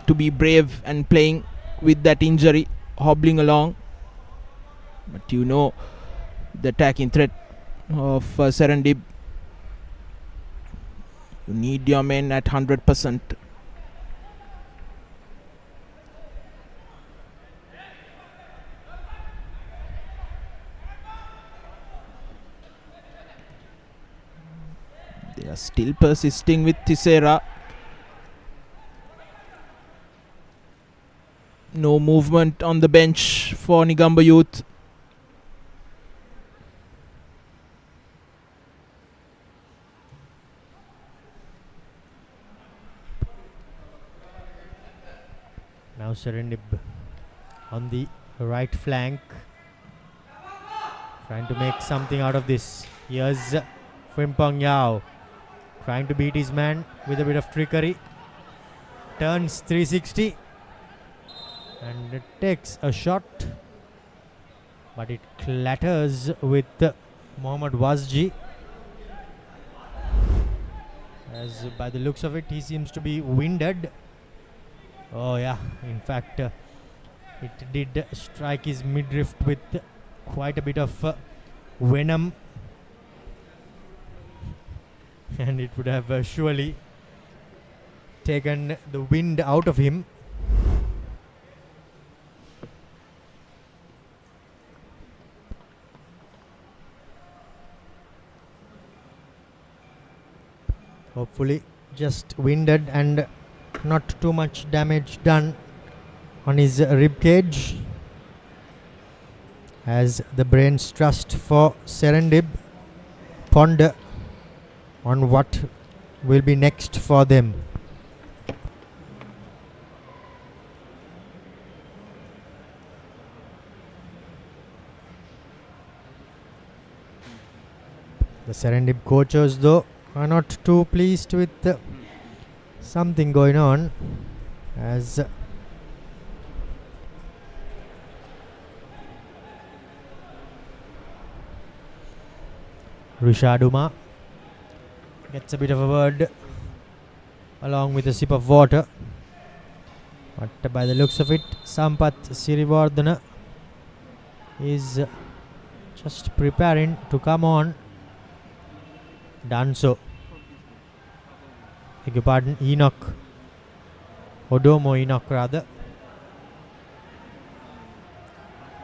to be brave and playing with that injury hobbling along, but you know the attacking threat of Serendib. You need your men at 100%. They are still persisting with Thisera. No movement on the bench for Negombo Youth. Now Serendib on the right flank, trying to make something out of this. Here's Frimpong Yao trying to beat his man with a bit of trickery. Turns 360 and it takes a shot, but it clatters with Mohammad Wazji, as by the looks of it he seems to be winded. Oh yeah, in fact it did strike his midriff with quite a bit of venom, and it would have surely taken the wind out of him. Hopefully just winded and not too much damage done on his rib cage, as the brains trust for Serendib ponder on what will be next for them. The Serendib coaches though are not too pleased with something going on, as Rishaduma gets a bit of a word along with a sip of water, but by the looks of it Sampath Sirivardhana is just preparing to come on. Done so. Beg your pardon, Enoch. Odomo Enoch rather.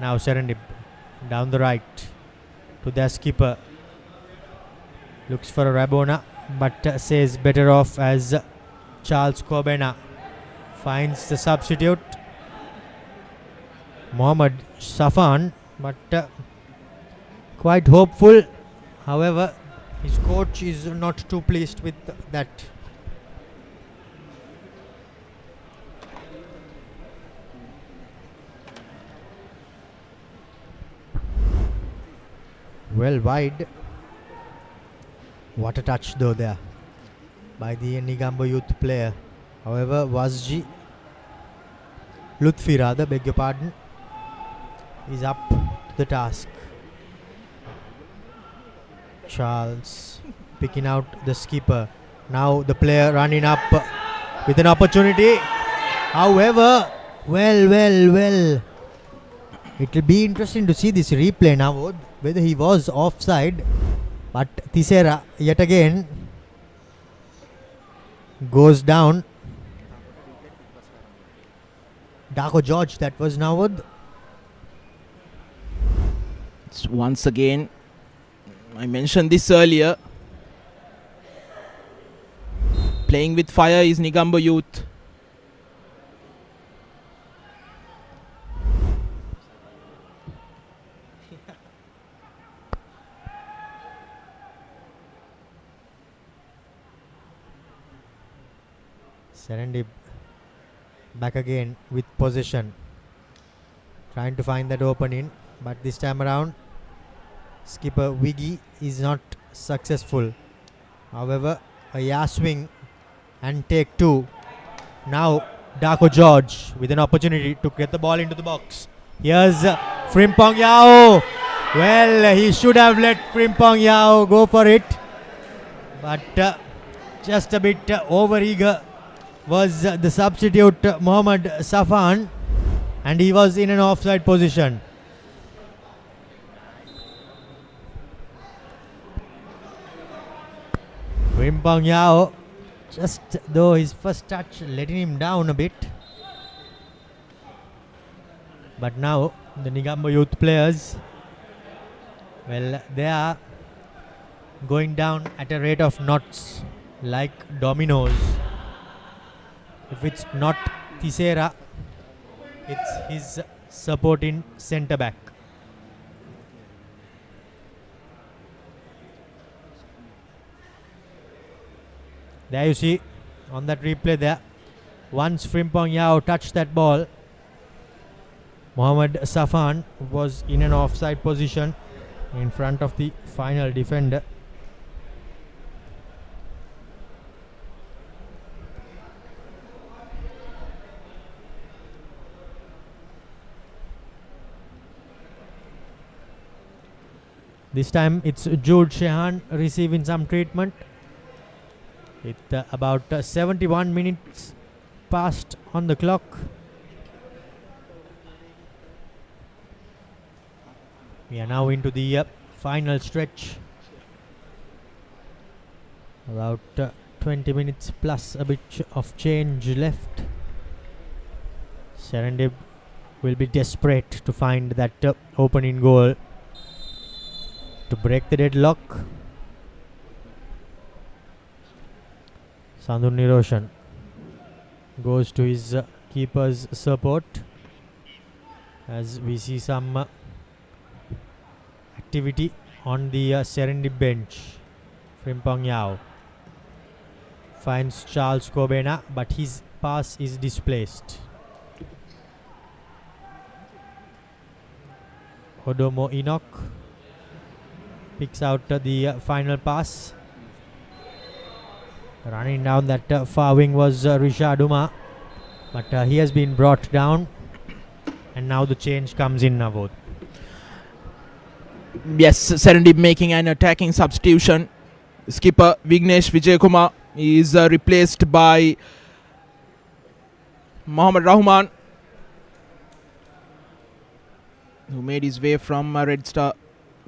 Now Serendib down the right to their skipper. Looks for a Rabona, but says better off, as Charles Kobena finds the substitute. Mohammad Safan, but quite hopeful. However, his coach is not too pleased with that. Well wide. What a touch though there by the Negombo youth player. However, Lutfi rather, beg your pardon, is up to the task. Charles picking out the skipper. Now the player running up with an opportunity. However, well. It will be interesting to see this replay now, whether he was offside. But Thisera yet again goes down. Darko George, that was Nawad. It's once again, I mentioned this earlier, playing with fire is Negombo youth. Serendib back again with possession, trying to find that opening, but this time around skipper Wiggy is not successful. However, a Yar swing and take two. Now Darko George with an opportunity to get the ball into the box. Here's Frimpong Yao. Well, he should have let Frimpong Yao go for it, but just a bit over-eager was the substitute Mohammad Safan, and he was in an offside position. Frimpong Yao, just though his first touch letting him down a bit. But now the Negombo youth players, well, they are going down at a rate of knots like dominoes. If it's not Thisera, it's his supporting centre back. There you see on that replay there, once Frimpong Yao touched that ball, Mohammad Safan was in an offside position in front of the final defender. This time it's Jude Shehan receiving some treatment. With about 71 minutes passed on the clock. We are now into the final stretch. About 20 minutes plus a bit of change left. Serendib will be desperate to find that opening goal to break the deadlock. Sandhu Niroshan goes to his keeper's support as we see some activity on the Serendib bench. Frimpong Yao finds Charles Kobena, but his pass is displaced. Odomo Enoch picks out the final pass. Running down that far wing was Rishad Uma, but he has been brought down, and now the change comes in Navod. Yes, Serendib making an attacking substitution. Skipper Vignesh Vijayakumar is replaced by Mohammad Rahman, who made his way from Red Star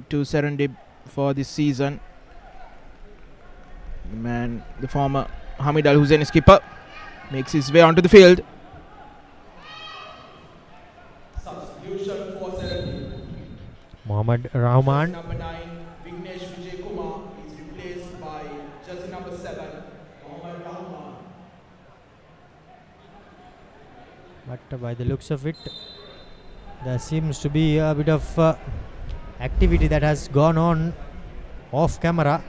to Serendib for this season. The former Hamid Al Hussein skipper makes his way onto the field. Substitution for Serendib. Mohammad Rahman. Number 9, Vignesh Vijayakumar is replaced by jersey number 7, Mohammad Rahman. But by the looks of it, There seems to be a bit of activity that has gone on off camera.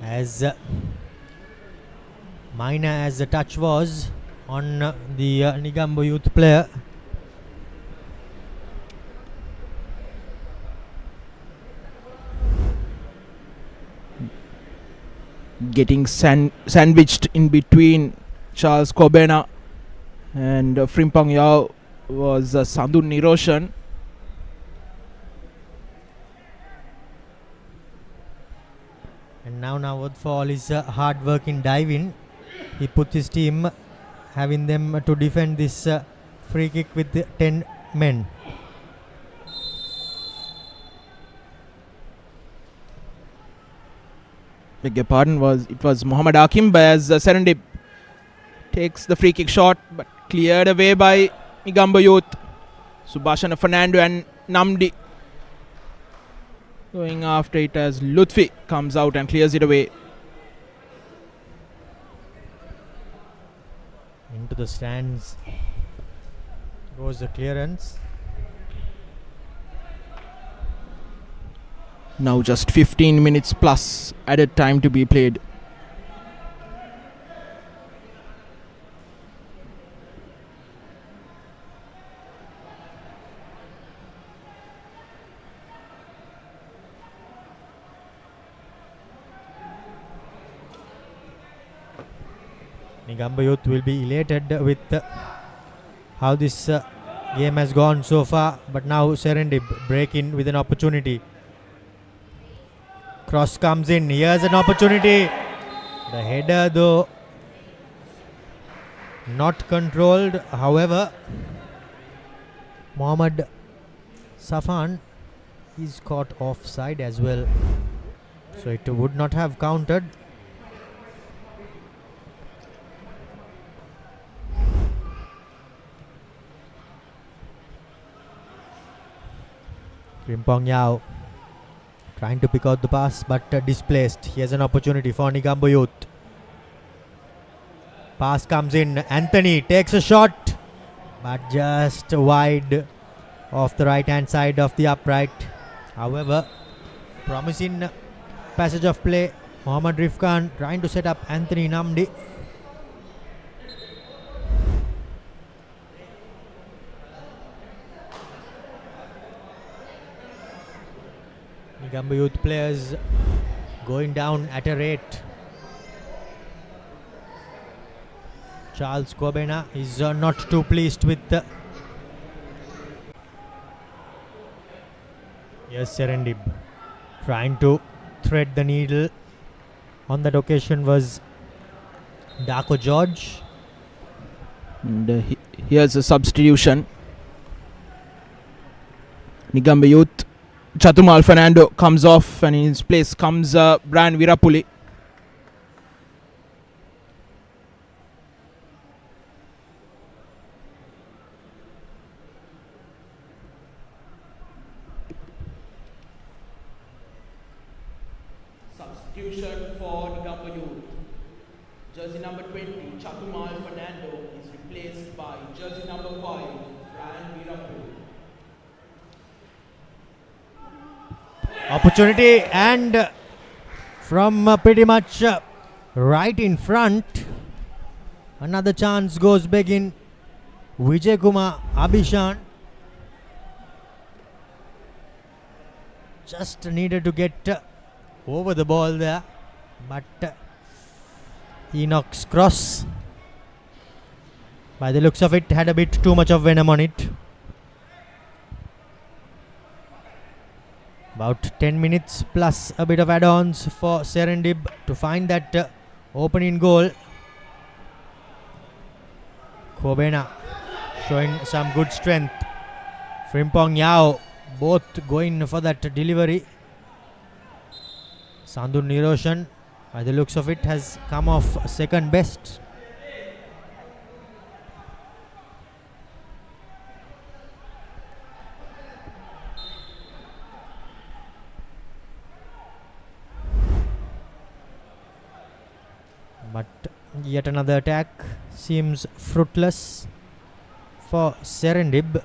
As minor as the touch was on the Negombo youth player. Getting sandwiched in between Charles Kobena and Frimpong Yao was Sandhu Niroshan. And now Nawad for all his hard work in diving, he put his team, having them to defend this free kick with 10 men. Beg your pardon, it was Muhammad Hakim, but as Serendib takes the free kick shot, but cleared away by Negombo Youth. Subhashana Fernando and Namdi going after it as Lutfi comes out and clears it away. Into the stands goes the clearance. Now just 15 minutes plus added time to be played. Negombo Youth will be elated with how this game has gone so far, but now Serendib break in with an opportunity. Cross comes in, here's an opportunity. The header though not controlled, however Mohammad Safan is caught offside as well, so it would not have counted. Frimpong Yao trying to pick out the pass but displaced. Here's an opportunity for Negombo Youth. Pass comes in, Anthony takes a shot but just wide off the right hand side of the upright. However, promising passage of play. Mohammad Rifkan trying to set up Anthony Namdi. Negombo Youth players going down at a rate. Charles Kobena is not too pleased with the... Yes, Serendib trying to thread the needle. On that occasion was Darko George. And here's a substitution. Negombo Youth, Chatumal Fernando comes off and in his place comes Brian Virapuli. Substitution for Negombo Youth. Jersey number 20, Chatumal Fernando is replaced by jersey number 5, Brian Virapuli. Opportunity, and from pretty much right in front, another chance goes begging. Vijay Kumar Abhishan just needed to get over the ball there, but Enoch's cross, by the looks of it, had a bit too much of venom on it. About 10 minutes plus a bit of add-ons for Serendib to find that opening goal. Kobena showing some good strength. Frimpong Yao both going for that delivery. Sandhu Niroshan, by the looks of it, has come off second best. But yet another attack seems fruitless for Serendib.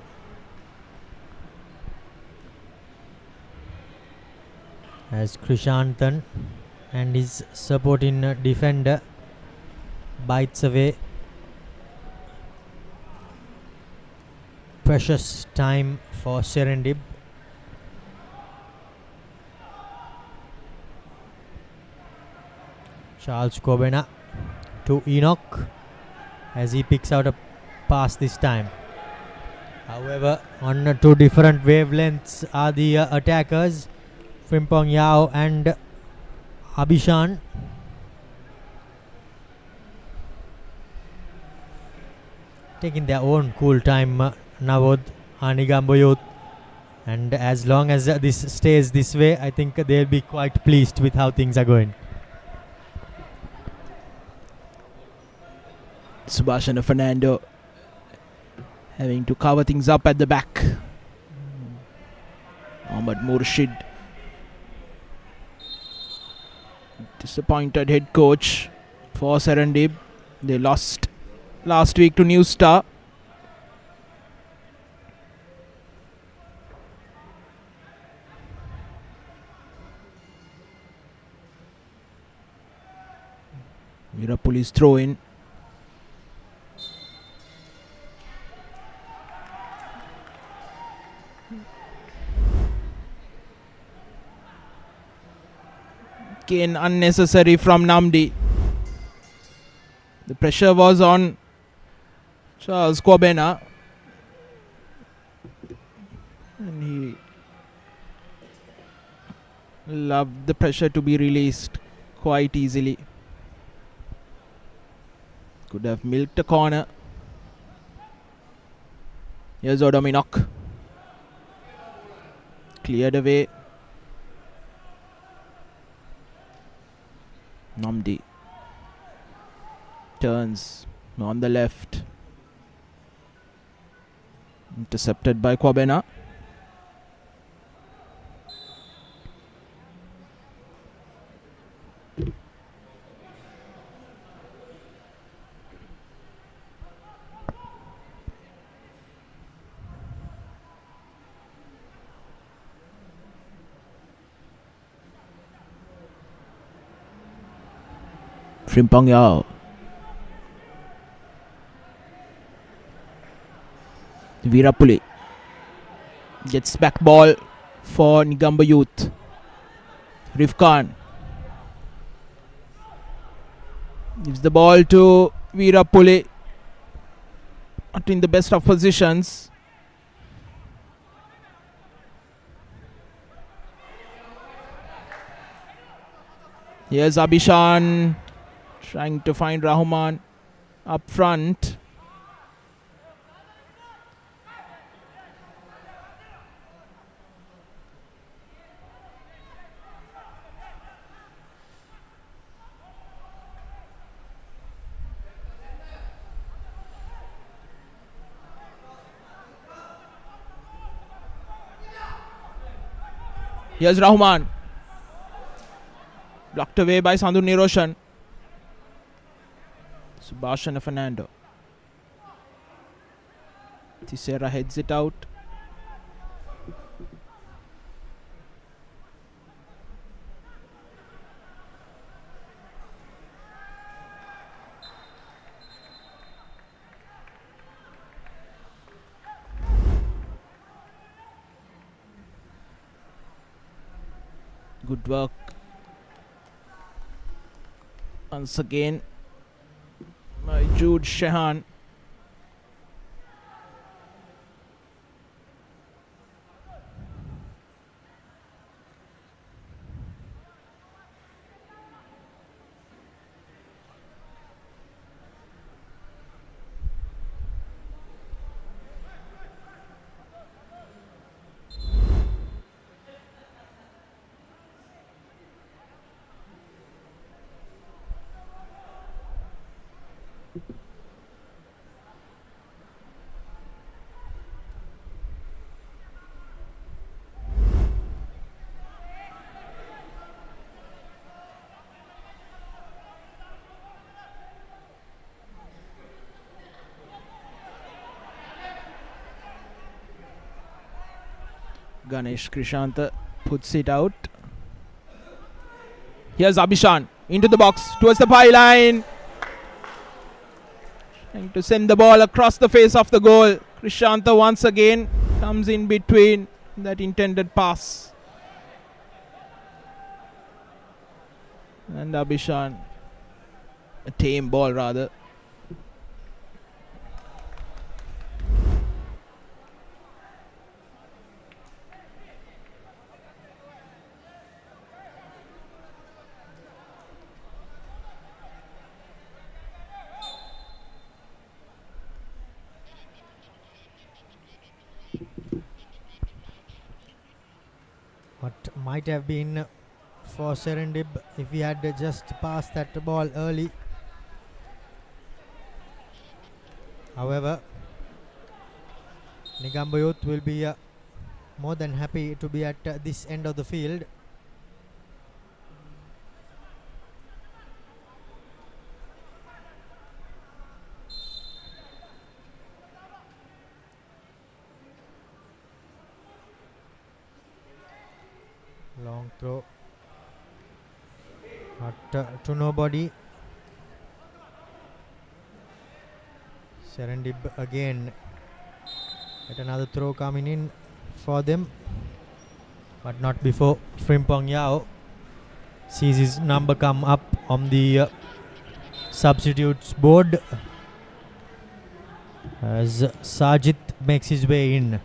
As Krishantan and his supporting defender bites away precious time for Serendib. Charles Kobena to Enoch as he picks out a pass this time. However, on two different wavelengths are the attackers, Frimpong Yao and Abhishan. Taking their own cool time, Navod, Negombo youth. And as long as this stays this way, I think they'll be quite pleased with how things are going. Subhashana Fernando having to cover things up at the back. Ahmad Murshid, disappointed head coach for Serendib. They lost last week to New Star. Virapuli's throw in. Again unnecessary from Namdi. The pressure was on Charles Kobena and he loved the pressure to be released quite easily. Could have milked a corner. Here's Odominok. Cleared away. Namdi turns on the left. Intercepted by Kobena. Frimpong Yao. Virapuli gets back ball for Negombo Youth. Rifkan gives the ball to Virapuli. Not in the best of positions. Here's Abhishan trying to find Rahman up front. Here's Rahman. Blocked away by Sandhu Niroshan. Subhashana Fernando. Tissera heads it out. Good work once again by Jude Shehan. Ganesh Krishanta puts it out. Here's Abhishan into the box towards the byline. Trying to send the ball across the face of the goal. Krishanta once again comes in between that intended pass. And Abhishan, a tame ball rather. What might have been for Serendib if he had just passed that ball early. However, Negombo Youth will be more than happy to be at this end of the field. Long throw, but to nobody. Serendib again. At another throw coming in for them, but not before Frimpong Yao sees his number come up on the substitutes board as Sajid makes his way in.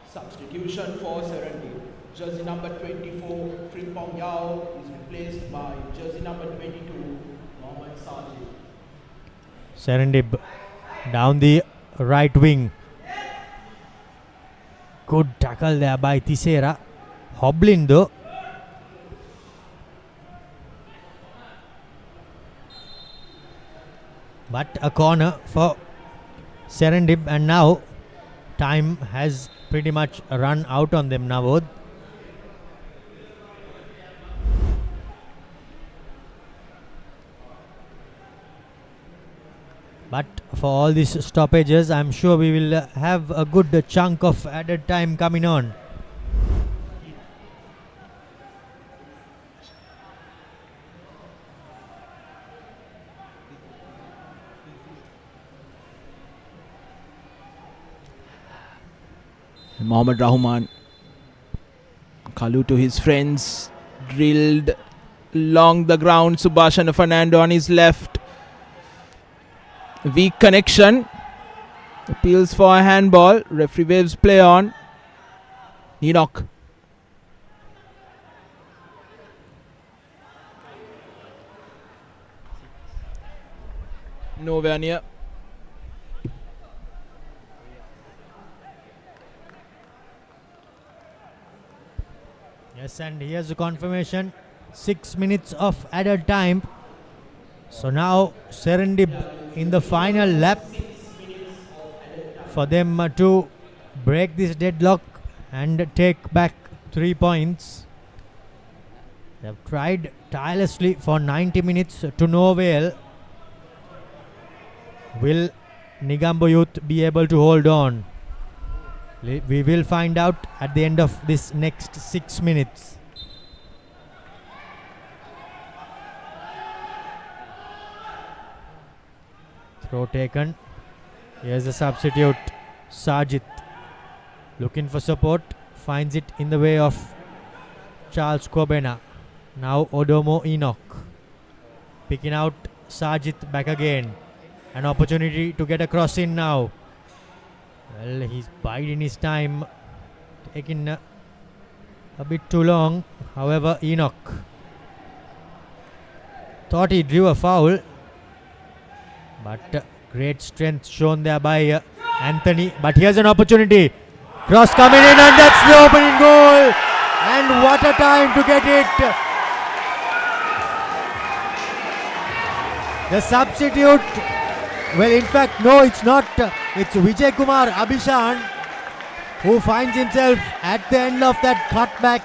Substitution for Serendib. Jersey number 24, Frimpong Yao, is replaced by jersey number 22, Mohammad Sajid. Serendib down the right wing. Good tackle there by Tisera. Hobbling though. But a corner for Serendib, and now time has pretty much run out on them, Navod. But for all these stoppages, I'm sure we will have a good chunk of added time coming on. Mohammad Rahman, Kalu to his friends, drilled along the ground. Subhashana Fernando on his left. Weak connection. Appeals for a handball. Referee waves play on. Enoch. Nowhere near. Yes, and here's the confirmation. 6 minutes of added time. So now Serendib in the final lap for them to break this deadlock and take back 3 points. They've tried tirelessly for 90 minutes to no avail. Will Negombo Youth be able to hold on? We will find out at the end of this next 6 minutes. Throw taken. Here's the substitute, Sajid. Looking for support. Finds it in the way of Charles Kobena. Now Odomo Enoch. Picking out Sajid back again. An opportunity to get across in now. Well, he's biding his time. Taking a bit too long. However, Enoch thought he drew a foul. But great strength shown there by Anthony. But here's an opportunity. Cross coming in, and that's the opening goal. And what a time to get it. The substitute. Well, in fact, no, it's not. It's Vijay Kumar Abhishan who finds himself at the end of that cutback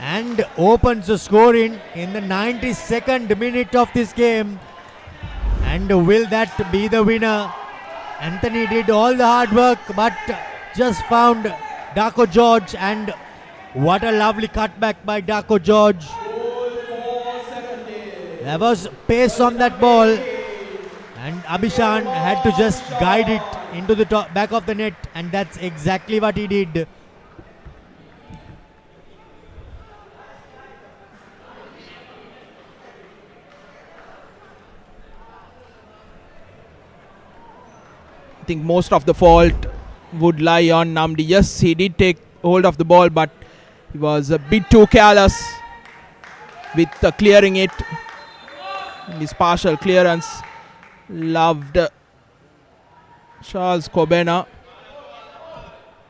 and opens the scoring in the 92nd minute of this game. And will that be the winner? Anthony did all the hard work, but just found Darko George, and what a lovely cutback by Darko George. There was pace on that ball, and Abhishan had to just guide it into the back of the net, and that's exactly what he did. I think most of the fault would lie on Namdi. Yes, he did take hold of the ball, but he was a bit too careless with clearing it. His partial clearance. Loved Charles Kobena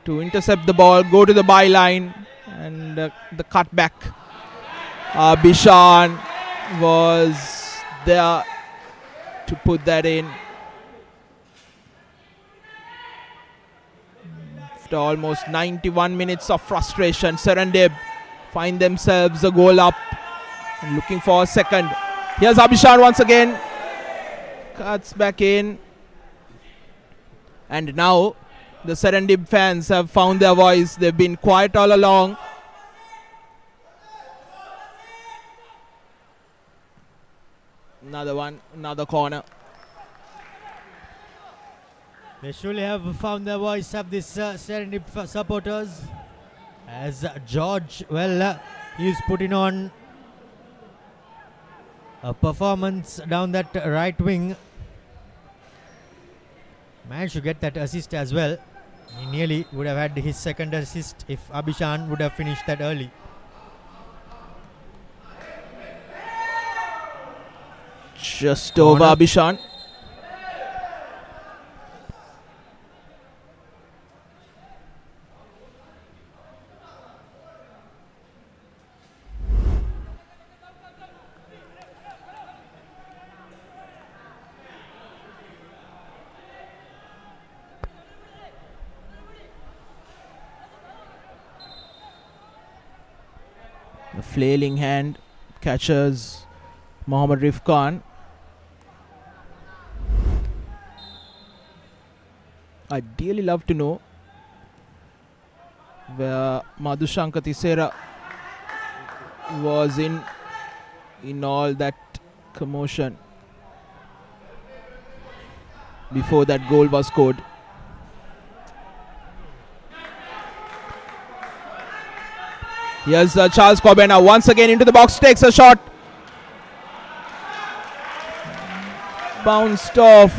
to intercept the ball, go to the byline, and the cutback. Bishan was there to put that in. After almost 91 minutes of frustration, Serendib find themselves a goal up and looking for a second. Here's Abhishan once again. Cuts back in. And now the Serendib fans have found their voice. They've been quiet all along. Another one, another corner. They surely have found their voice of this Serendib supporters. As George, well, he's putting on a performance down that right wing. Managed to get that assist as well. He nearly would have had his second assist if Abhishan would have finished that early. Just over Abhishan. The flailing hand catches Mohammad Rifkan. I'd really love to know where Madhushanka Tisera was in all that commotion before that goal was scored. Here's Charles Kobena once again into the box, takes a shot. Bounced off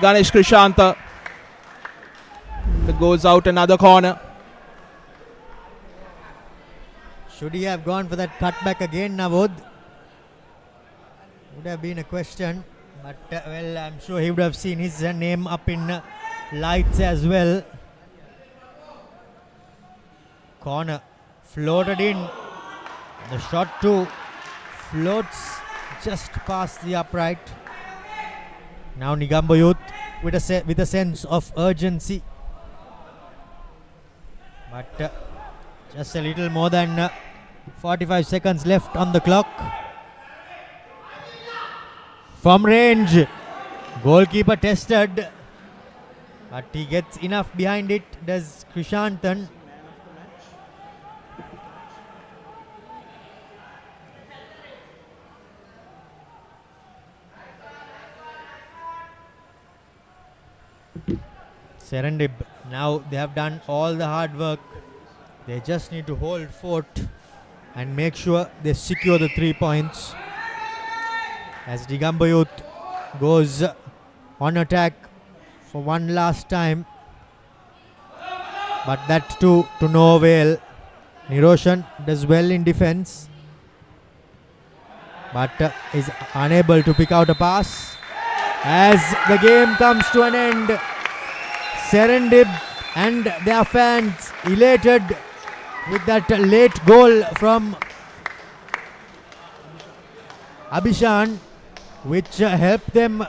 Ganesh Krishanta. That goes out another corner. Should he have gone for that cutback again, Navod? Would have been a question. But, well, I'm sure he would have seen his name up in lights as well. Corner. Floated in. The shot too floats just past the upright. Now Negombo Youth with a sense of urgency. But just a little more than 45 seconds left on the clock. From range. Goalkeeper tested. But he gets enough behind it. Does Krishantan. Serendib, now they have done all the hard work. They just need to hold fort and make sure they secure the 3 points. As Negombo Youth goes on attack for one last time. But that too to no avail. Niroshan does well in defense, but is unable to pick out a pass. As the game comes to an end, Serendib and their fans elated with that late goal from Abhishan, which helped them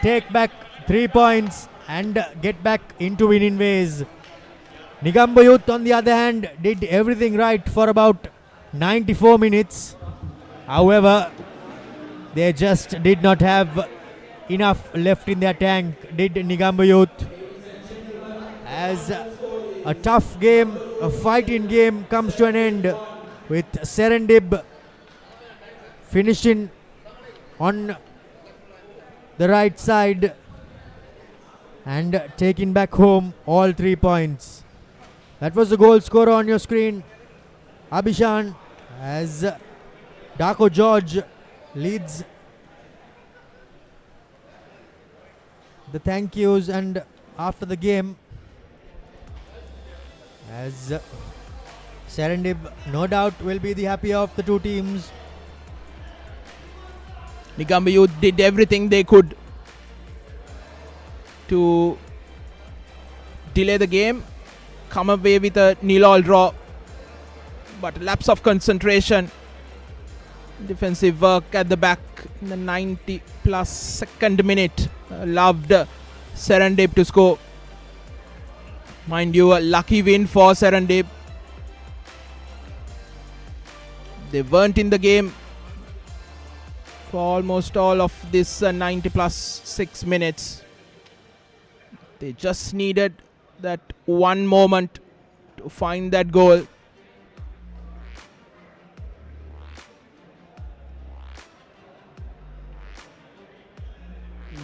take back 3 points and get back into winning ways. Negombo Youth, on the other hand, did everything right for about 94 minutes. However, they just did not have enough left in their tank, did Negombo Youth. as a tough game, a fighting game comes to an end with Serendib finishing on the right side and taking back home all 3 points. That was the goal scorer on your screen, Abhishan, as Darko George leads the thank yous and after the game, as Serendib no doubt will be the happier of the two teams. Negombo Youth did everything they could to delay the game, come away with a 0-0 draw, but lapse of concentration, defensive work at the back in the 90 plus second minute allowed Serendib to score. Mind you, a lucky win for Serendib. They weren't in the game for almost all of this 90 plus 6 minutes. They just needed that one moment to find that goal.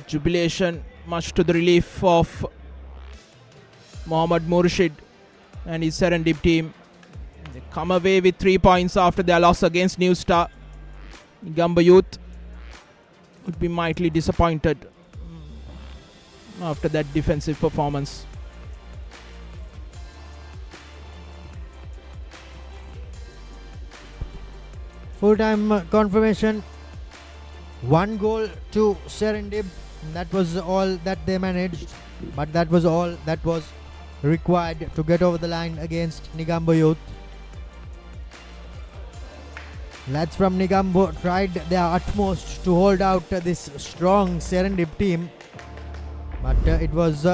Jubilation, much to the relief of Mohammad Murshid and his Serendib team. They come away with 3 points after their loss against New Star. Negombo Youth would be mightily disappointed after that defensive performance. Full-time confirmation, 1 goal to Serendib. That was all that they managed, but that was all that was required to get over the line against Negombo Youth. Lads from Negombo tried their utmost to hold out this strong Serendib team, but it was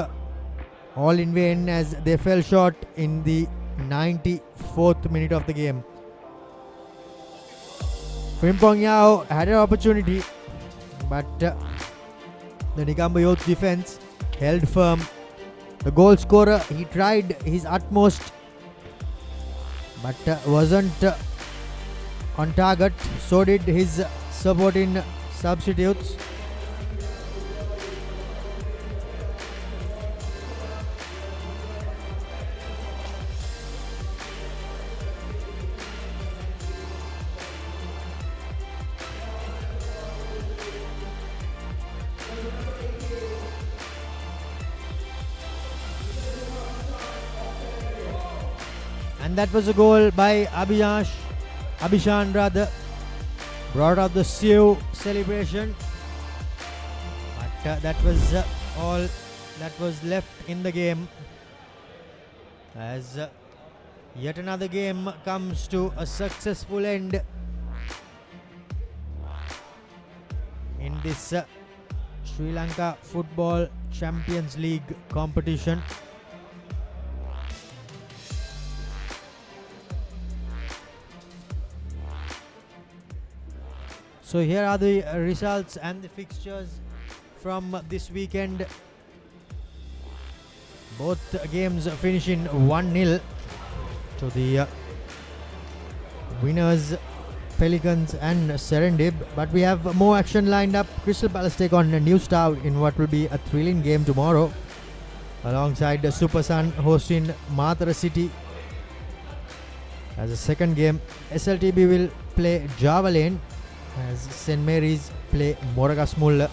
all in vain as they fell short in the 94th minute of the game. Frimpong Yao had an opportunity, but the Negombo Youth defense held firm. The goal scorer, he tried his utmost, but wasn't on target. So did his supporting substitutes. And that was a goal by Abhishan rather, brought out the Sioux celebration, but that was all that was left in the game, as yet another game comes to a successful end in this Sri Lanka Football Champions League competition. So here are the results and the fixtures from this weekend. Both games finishing 1-0 to the winners, Pelicans and Serendib. But we have more action lined up. Crystal Palace take on New Star in what will be a thrilling game tomorrow, alongside Super Sun hosting Mathura City. As a second game, SLTB will play Java Lane as St. Mary's play Moragasmulla.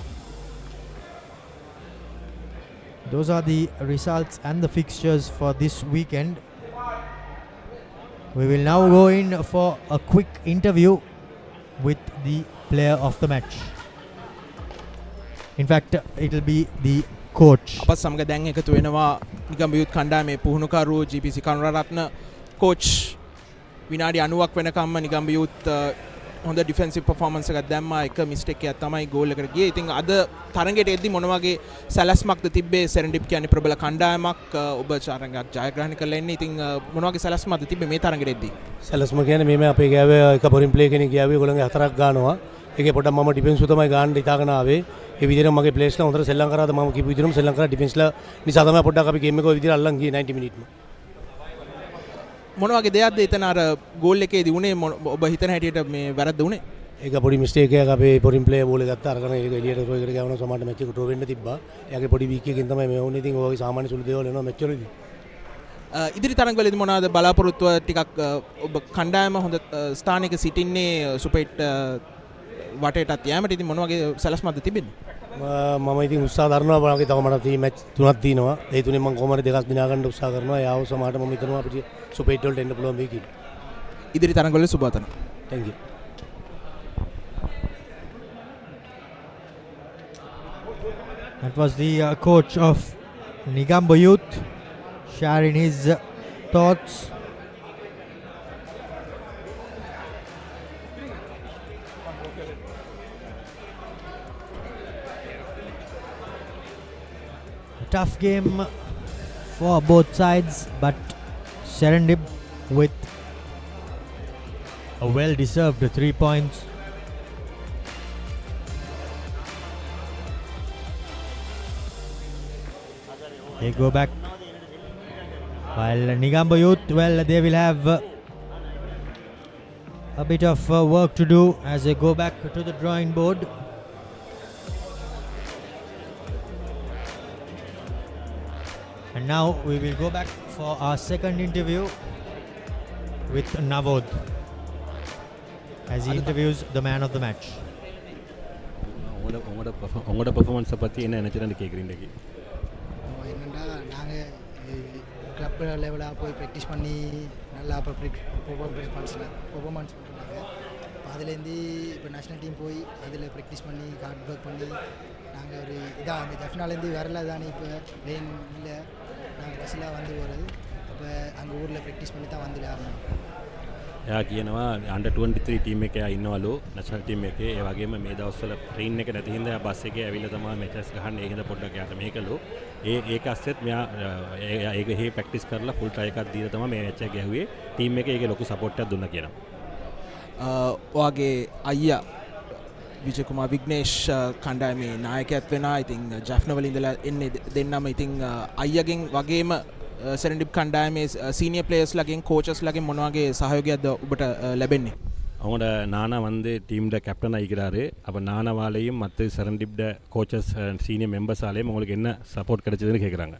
Those are the results and the fixtures for this weekend. We will now go in for a quick interview with the player of the match. In fact, it will be the coach. අපත් සමග දැන් එකතු වෙනවා නිගම්බ යුත් කණ්ඩායමේ පුහුණුකරු GPC Karunaratne coach. විනාඩි 90ක් වෙනකම්ම නිගම්බ යුත් හොඳ ඩිෆෙන්සිව් පර්ෆෝමන්ස් එකක් දැම්මා. එක මිස්ටේක් එකක් තමයි ගෝල් එකට ගියේ. ඉතින් අද තරඟයට එද්දි මොන වගේ සැලැස්මක්ද තිබ්බේ? සෙරෙන්ඩිබ් කියන්නේ ප්‍රබල කණ්ඩායමක්, ඔබ තරඟයක් ජයග්‍රහණය කරලා ඉන්නේ. ඉතින් මොන වගේ සැලැස්මක්ද තිබ්බේ මේ තරඟයට එද්දි? සැලැස්ම කියන්නේ මේ අපේ ගෑවේ එක පොරින් ප්ලේ කෙනෙක් ගියාවේ ඒගොල්ලන්ගේ හතරක් ගන්නවා. ඒකේ පොඩක් මම ඩිෆෙන්ස් තමයි ගන්න ඉතාලගෙන ආවේ. ඒ විදිහට මගේ ප්ලේස්ලා හොඳට සෙල්ලම් කරාද මම කියපු විදිහටම සෙල්ලම් කරා ඩිෆෙන්ස්ලා නිසා තමයි පොඩ්ඩක් අපි ගේම් එක ඔය විදිහට අල්ලන් ගියේ 90 මිනිත්ම. මොන වගේ දෙයක්ද එතන අර ගෝල් එකේදී උනේ ඔබ හිතන හැටියට මේ වැරද්ද උනේ? ඒක පොඩි මිස්ටේක් එකක් අපේ පොරින් ප්ලේයර් බෝල් එක ගත්තා අරගෙන ඒක එළියට ත්‍රෝ එකට ගවනවා සමහරට මැච් එක ඩ්‍රෝ වෙන්න තිබ්බා. එයාගේ පොඩි වීක් එකකින් තමයි මේ වුනේ. ඉතින් ඔය වගේ සාමාන්‍ය සුළු දේවල් වෙනවා මැච් වලදී. ඉදිරි තරඟවලදී මොනවාද බලාපොරොත්තුව ටිකක් ඔබ කණ්ඩායම හොඳ ස්ථානයක සිටින්නේ සුපර් 8 වටේටත් යෑමට ඉතින් මොන වගේ සැලැස්මක්ද තිබෙන්නේ? මම ඉතින් උත්සාහ කරනවා බලන්න තව මට තී මැච් තුනක් තියෙනවා. ඒ තුනෙන් මම කොහොම හරි දෙකක් දිනා ගන්න උත්සාහ කරනවා. යාව සමහරට මම හිතනවා අපිට සුපර් 8 වලට එන්න පුළුවන් වෙයි කියලා. ඉදිරි තරඟවල සුබවතන. Thank you. That was the coach of Negombo Youth sharing his thoughts. A tough game for both sides, but Serendib with a well-deserved 3 points. They go back, while Negombo Youth, well, they will have a bit of work to do as they go back to the drawing board. And now we will go back for our second interview with Navod as he interviews the man of the match. உங்களோட பெர்ஃபார்மன்ஸை பற்றி என்ன நினச்சிட்டு கேட்குறீங்க? என்னென்னா நாங்கள் club லெவலாக போய் practice பண்ணி நல்லா அப்போ பெர்ஃபார்மன்ஸ் பண்ணுறாங்க. அதுலேருந்து இப்போ நேஷ்னல் டீம் போய் அதில் ப்ராக்டிஸ் பண்ணி ஹார்ட் ஒர்க் பண்ணி நாங்கள் ஒரு இதாக அந்த ஜெஃப்னாலேருந்து வரல தானே இப்போ ரெயின் இல்லை நாங்கள் பஸ்ஸில் வந்து போகிறது அப்போ அங்கே ஊரில் ப்ராக்டிஸ் பண்ணி தான் வந்து விளையாடணும். එයා කියනවා අන්ඩර් 23 ටීම් එකේ ඉන්නවලු නැෂනල් ටීම් එකේ. ඒ වගේම මේ දවස්වල ට්‍රේන් එක නැති හින්දා බස් එකේ ඇවිල්ලා තමයි මැචස් ගහන්නේ. ඒ හින්දා පොඩ්ඩක් යාට මේකලු. ඒක අස්සෙත් මෙයා ඒක හේ ප්‍රැක්ටිස් කරලා ෆුල් ට්‍රයි එකක් දීලා තමයි මේ මැච් එක ගැහුවේ. ටීම් එකේ ඒකේ ලොකු සපෝට් එකක් දුන්නා කියනවා. ඔයාගේ අයියා විජය කුමාර් විග්නේෂ් කණ්ඩායමේ නායකයෙක් වෙනවා. ඉතින් ජැෆ්නවල ඉඳලා එන්නේ දෙන්නම. ඉතින් අයියාගෙන් වගේම Serendib කණ්ඩායමේ සීනියර් ප්ලේයර්ස් ලගෙන් கோச்சஸ் ලගෙන් මොන වගේ සහයෝගයක්ද ඔබට ලැබෙන්නේ? அவங்களோட நானா வந்து டீம்ட கேப்டன் ஆகிக்கிறாரு. அப்போ நானாவாலேயும் மற்ற செரண்டிப்ட கோச்சஸ் சீனியர் மெம்பர்ஸாலேயும் உங்களுக்கு என்ன சப்போர்ட் கிடைச்சதுன்னு கேட்குறாங்க.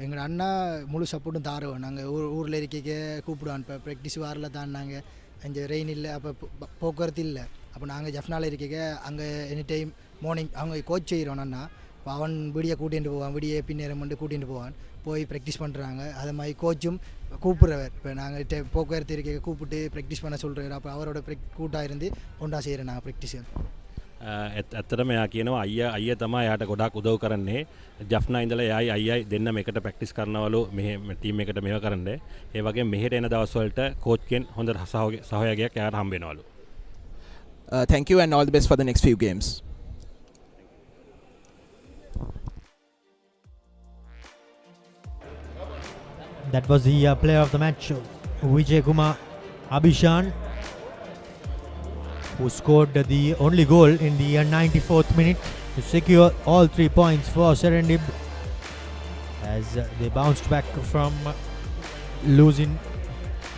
எங்கள் அண்ணா முழு சப்போர்ட்டும் தாருவோம். நாங்கள் ஊரில் இருக்க கூப்பிடுவோம். இப்போ ப்ராக்டிஸ் வாரில் தான் நாங்கள் அங்கே ரெயின் இல்லை, அப்போ போக்குவரத்து இல்லை. அப்போ நாங்கள் ஜெஃப்னால இருக்க அங்கே எனி டைம் மார்னிங் அவங்க கோச் செய்கிறோம் அண்ணா. இப்போ அவன் விடிய கூட்டிகிட்டு போவான், விடிய பின்னேரம் வந்து கூட்டிகிட்டு போவான், போய் ப்ராக்டிஸ் பண்ணுறாங்க. அது மாதிரி கோச்சும் கூப்பிட்றவர். இப்போ நாங்கள் போக்குவரத்து இருக்க கூப்பிட்டு ப்ராக்டிஸ் பண்ண சொல்கிறார். அப்போ அவரோட கூட்டாக இருந்து ஒன்றா செய்கிறேன் நாங்கள் ப்ராக்டிஸ். ඇත්තටම එයා කියනවා අයියා තමයි එයාට ගොඩාක් උදව් කරන්නේ. ජෆ්නා ඉඳලා එයායි අයියයි දෙන්නම එකට ප්‍රැක්ටිස් කරනවලු මෙහෙ ටීම් එකට මේව කරන්නේ. ඒ වගේම මෙහෙට එන දවස්වලට කෝච් කෙන් හොඳ සහයෝගයක් එයාට හම්බ වෙනවලු. Thank you and all the best for the next few games. That was the player of the match, Vijay Kumar Abhishan, who scored the only goal in the 94th minute to secure all 3 points for Serendib as they bounced back from losing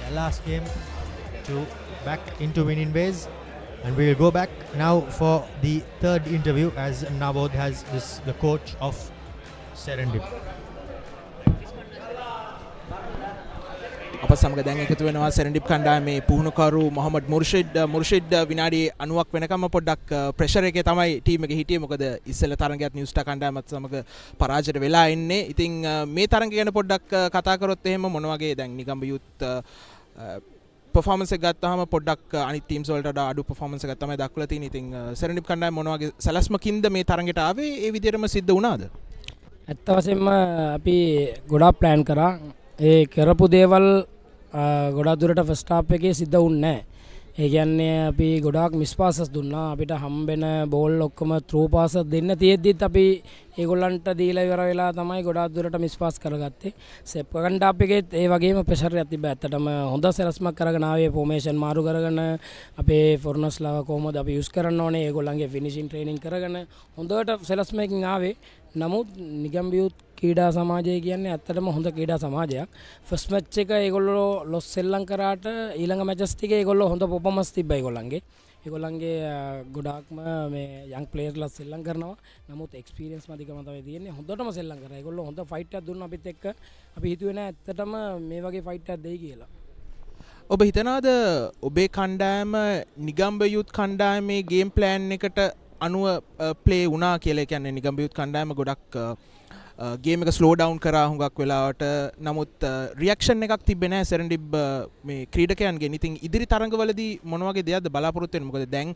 their last game to back into winning ways. And we will go back now for the third interview as Navod has the coach of Serendib. අප සමග දැන් එකතු වෙනවා Serendib කණ්ඩායමේ පුහුණුකරු මොහමඩ් මුර්ෂිඩ් විනාඩි 90ක් වෙනකම් පොඩ්ඩක් pressure එකේ තමයි ටීම් එකේ හිටියේ. මොකද ඉස්සෙල්ල තරඟයත් නිව් ස්ටාර් කණ්ඩායමත් සමග පරාජයට වෙලා ඉන්නේ. ඉතින් මේ තරඟ ගැන පොඩ්ඩක් කතා කරොත් එහෙම මොන වගේ දැන් නිගම්බ යුත් performance එක ගත්තාම පොඩ්ඩක් අනිත් ටීම්ස් වලට වඩා අඩු performance එකක් තමයි දක්වලා තියෙන්නේ. ඉතින් Serendib කණ්ඩායම මොන වගේ සැලැස්මකින්ද මේ තරඟයට ආවේ? ඒ විදිහටම සිද්ධ වුණාද? ඇත්ත වශයෙන්ම අපි ගොඩාක් ප්ලෑන් කරා. ඒ කරපු දේවල් ගොඩක් දුරට ෆස්ට් හාෆ් එකේ සිද්ධ වුණේ නැහැ. ඒ කියන්නේ අපි ගොඩාක් මිස් පාසස් දුන්නා. අපිට හම්බෙන බෝල් ඔක්කොම ත්‍රෝ පාසස් දෙන්න තියෙද්දිත් අපි ඒගොල්ලන්ට දීලා ඉවර වෙලා තමයි ගොඩාක් දුරට මිස් පාස් කරගත්තේ. සෙකන්ඩ් හාෆ් එකේත් ඒ වගේම ප්‍රෙෂර් එකක් තිබ්බා. ඇත්තටම හොඳ සෙලස්මක් කරගෙන ආවේ ෆෝමේෂන් මාරු කරගෙන අපේ ෆොරනස්ලා කොහොමද අපි යූස් කරන්න ඕනේ ඒගොල්ලන්ගේ ෆිනිෂින් ට්‍රේනින් කරගෙන හොඳට සෙලස්මකින් ආවේ. නමුත් නිගම්බ යූත් ක්‍රීඩා සමාජය කියන්නේ ඇත්තටම හොඳ ක්‍රීඩා සමාජයක්. ෆස්ට් මැච් එක ඒගොල්ලෝ ලොස් සෙල්ලම් කරාට ඊළඟ මැචස් ටිකේ ඒගොල්ලෝ හොඳ පර්ෆෝමන්ස් තිබ්බා ඒගොල්ලන්ගේ. ඒගොල්ලන්ගේ ගොඩාක්ම මේ යං ප්ලේයර්ස්ලා සෙල්ලම් කරනවා. නමුත් එක්ස්පීරියන්ස් මදිකම තමයි තියෙන්නේ. හොඳටම සෙල්ලම් කරා. ඒගොල්ලෝ හොඳ ෆයිට් එකක් දුන්නා අපිත් එක්ක. අපි හිතුවේ නෑ ඇත්තටම මේ වගේ ෆයිට් එකක් දෙයි කියලා. ඔබ හිතනවාද ඔබේ කණ්ඩායම නිගම්බ යුත් කණ්ඩායමේ ගේම් ප්ලෑන් එකට අනුව ප්ලේ වුණා කියලා? කියන්නේ නිගම්බ යුත් කණ්ඩායම ගොඩක් ගේම් එක ස්ලෝ ඩවුන් කරා හුඟක් වෙලාවට. නමුත් රියැක්ෂන් එකක් තිබ්බේ නැහැ සෙරන්ඩිබ් මේ ක්‍රීඩකයන්ගෙන්. ඉතින් ඉදිරි තරඟවලදී මොන වගේ දෙයක්ද බලාපොරොත්තු වෙන්නේ? මොකද දැන්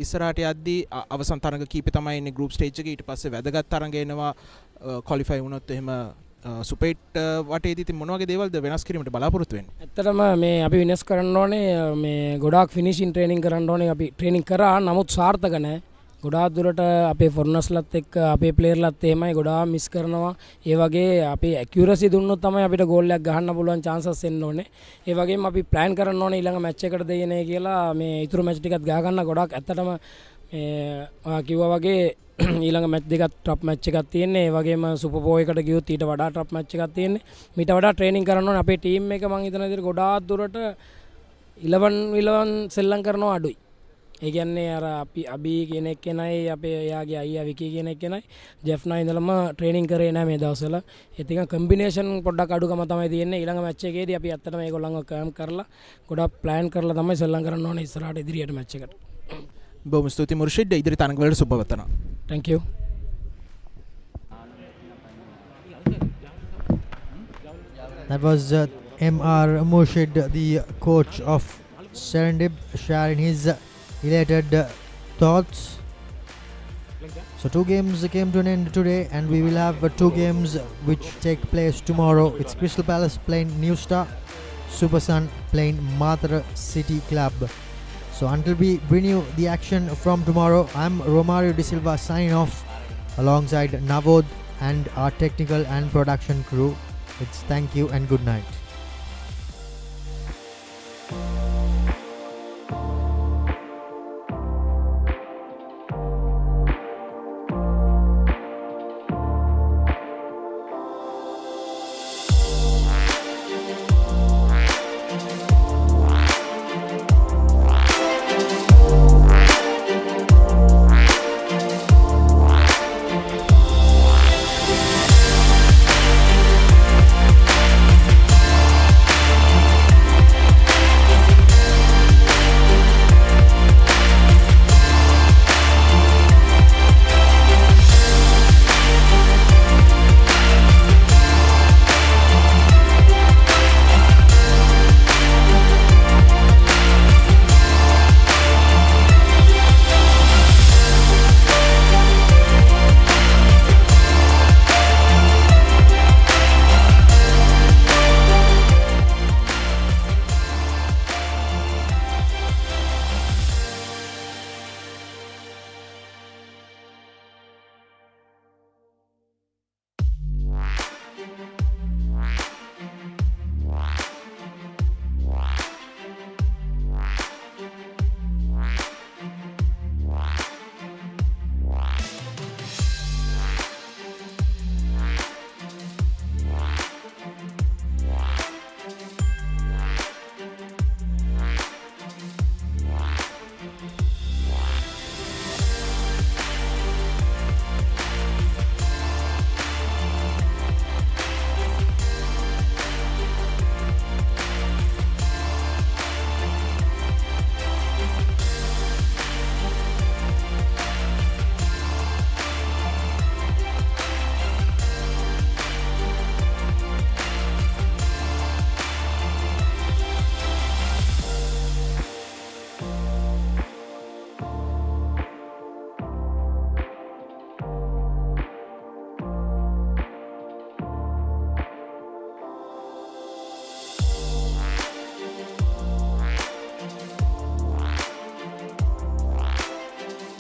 ඉස්සරහට යද්දී අවසන් තරඟ කීපේ තමයි ඉන්නේ ගෲප් ස්ටේජ් එකේ. ඊට පස්සේ වැදගත් තරඟ එනවා ක්වොලිෆයි වුණොත් එහෙම සුපර් 8 වටේදී. ඉතින් මොන වගේ දේවල්ද වෙනස් කිරීමට බලාපොරොත්තු වෙන්නේ? ඇත්තටම මේ අපි වෙනස් කරන්න ඕනේ මේ ගොඩාක් ෆිනිෂින් ට්‍රේනින් කරන්න ඕනේ. අපි ට්‍රේනින් කරා නමුත් සාර්ථක නැහැ. ගොඩාක් දුරට අපේ ෆොරනස්ලත් එක්ක අපේ ප්ලේයර්ලත් එහෙමයි ගොඩාක් මිස් කරනවා. ඒ වගේ අපේ ඇකියුරසි දුන්නොත් තමයි අපිට ගෝල් එකක් ගහන්න පුළුවන් chances එන්න ඕනේ. ඒ වගේම අපි ප්ලෑන් කරන්න ඕනේ ඊළඟ මැච් එකට දෙන්නේ කියලා මේ ඉතුරු මැච් ටිකත් ගහ ගන්න ගොඩාක් ඇත්තටම මේ කිව්වා වගේ ඊළඟ මැච් දෙකක් ටොප් මැච් එකක් තියෙන්නේ. ඒ වගේම සුපර් බෝ එකට ගියොත් ඊට වඩා ටොප් මැච් එකක් තියෙන්නේ. මීට වඩා ට්‍රේනින් කරන්න ඕනේ. අපේ ටීම් එක මම හිතන විදිහට ගොඩාක් දුරට 11 සෙල්ලම් කරනවා අඩුයි. ඒ කියන්නේ අර අපි අබි කියන එක්කෙනයි අපේ එයාගේ අයියා විකි කියන එක්කෙනයි ජෙෆ්නා ඉඳලම ට්‍රේනින් කරේ නැහැ මේ දවස්වල. ඒත් එක කම්බිනේෂන් පොඩ්ඩක් අඩුකම තමයි තියෙන්නේ. ඊළඟ මැච් එකේදී අපි ඇත්තටම මේගොල්ලන්ව කෑම් කරලා ගොඩක් ප්ලෑන් කරලා තමයි සෙල්ලම් කරන්න ඕනේ ඉස්සරහට ඉදිරියට මැච් එකට. බොහොම ස්තුතියි මුර්ෂිඩ්. ඉදිරි තරඟවලට සුබ පතනවා. Thank you. That was M.R. Murshid, the coach of Serendib, sharing his elated thoughts. So 2 games came to an end today, and we will have 2 games which take place tomorrow. It's Crystal Palace playing New Star, Super Sun playing Mathura City Club. So until we bring you the action from tomorrow, I'm Romario De Silva signing off alongside Navod and our technical and production crew. It's thank you and good night.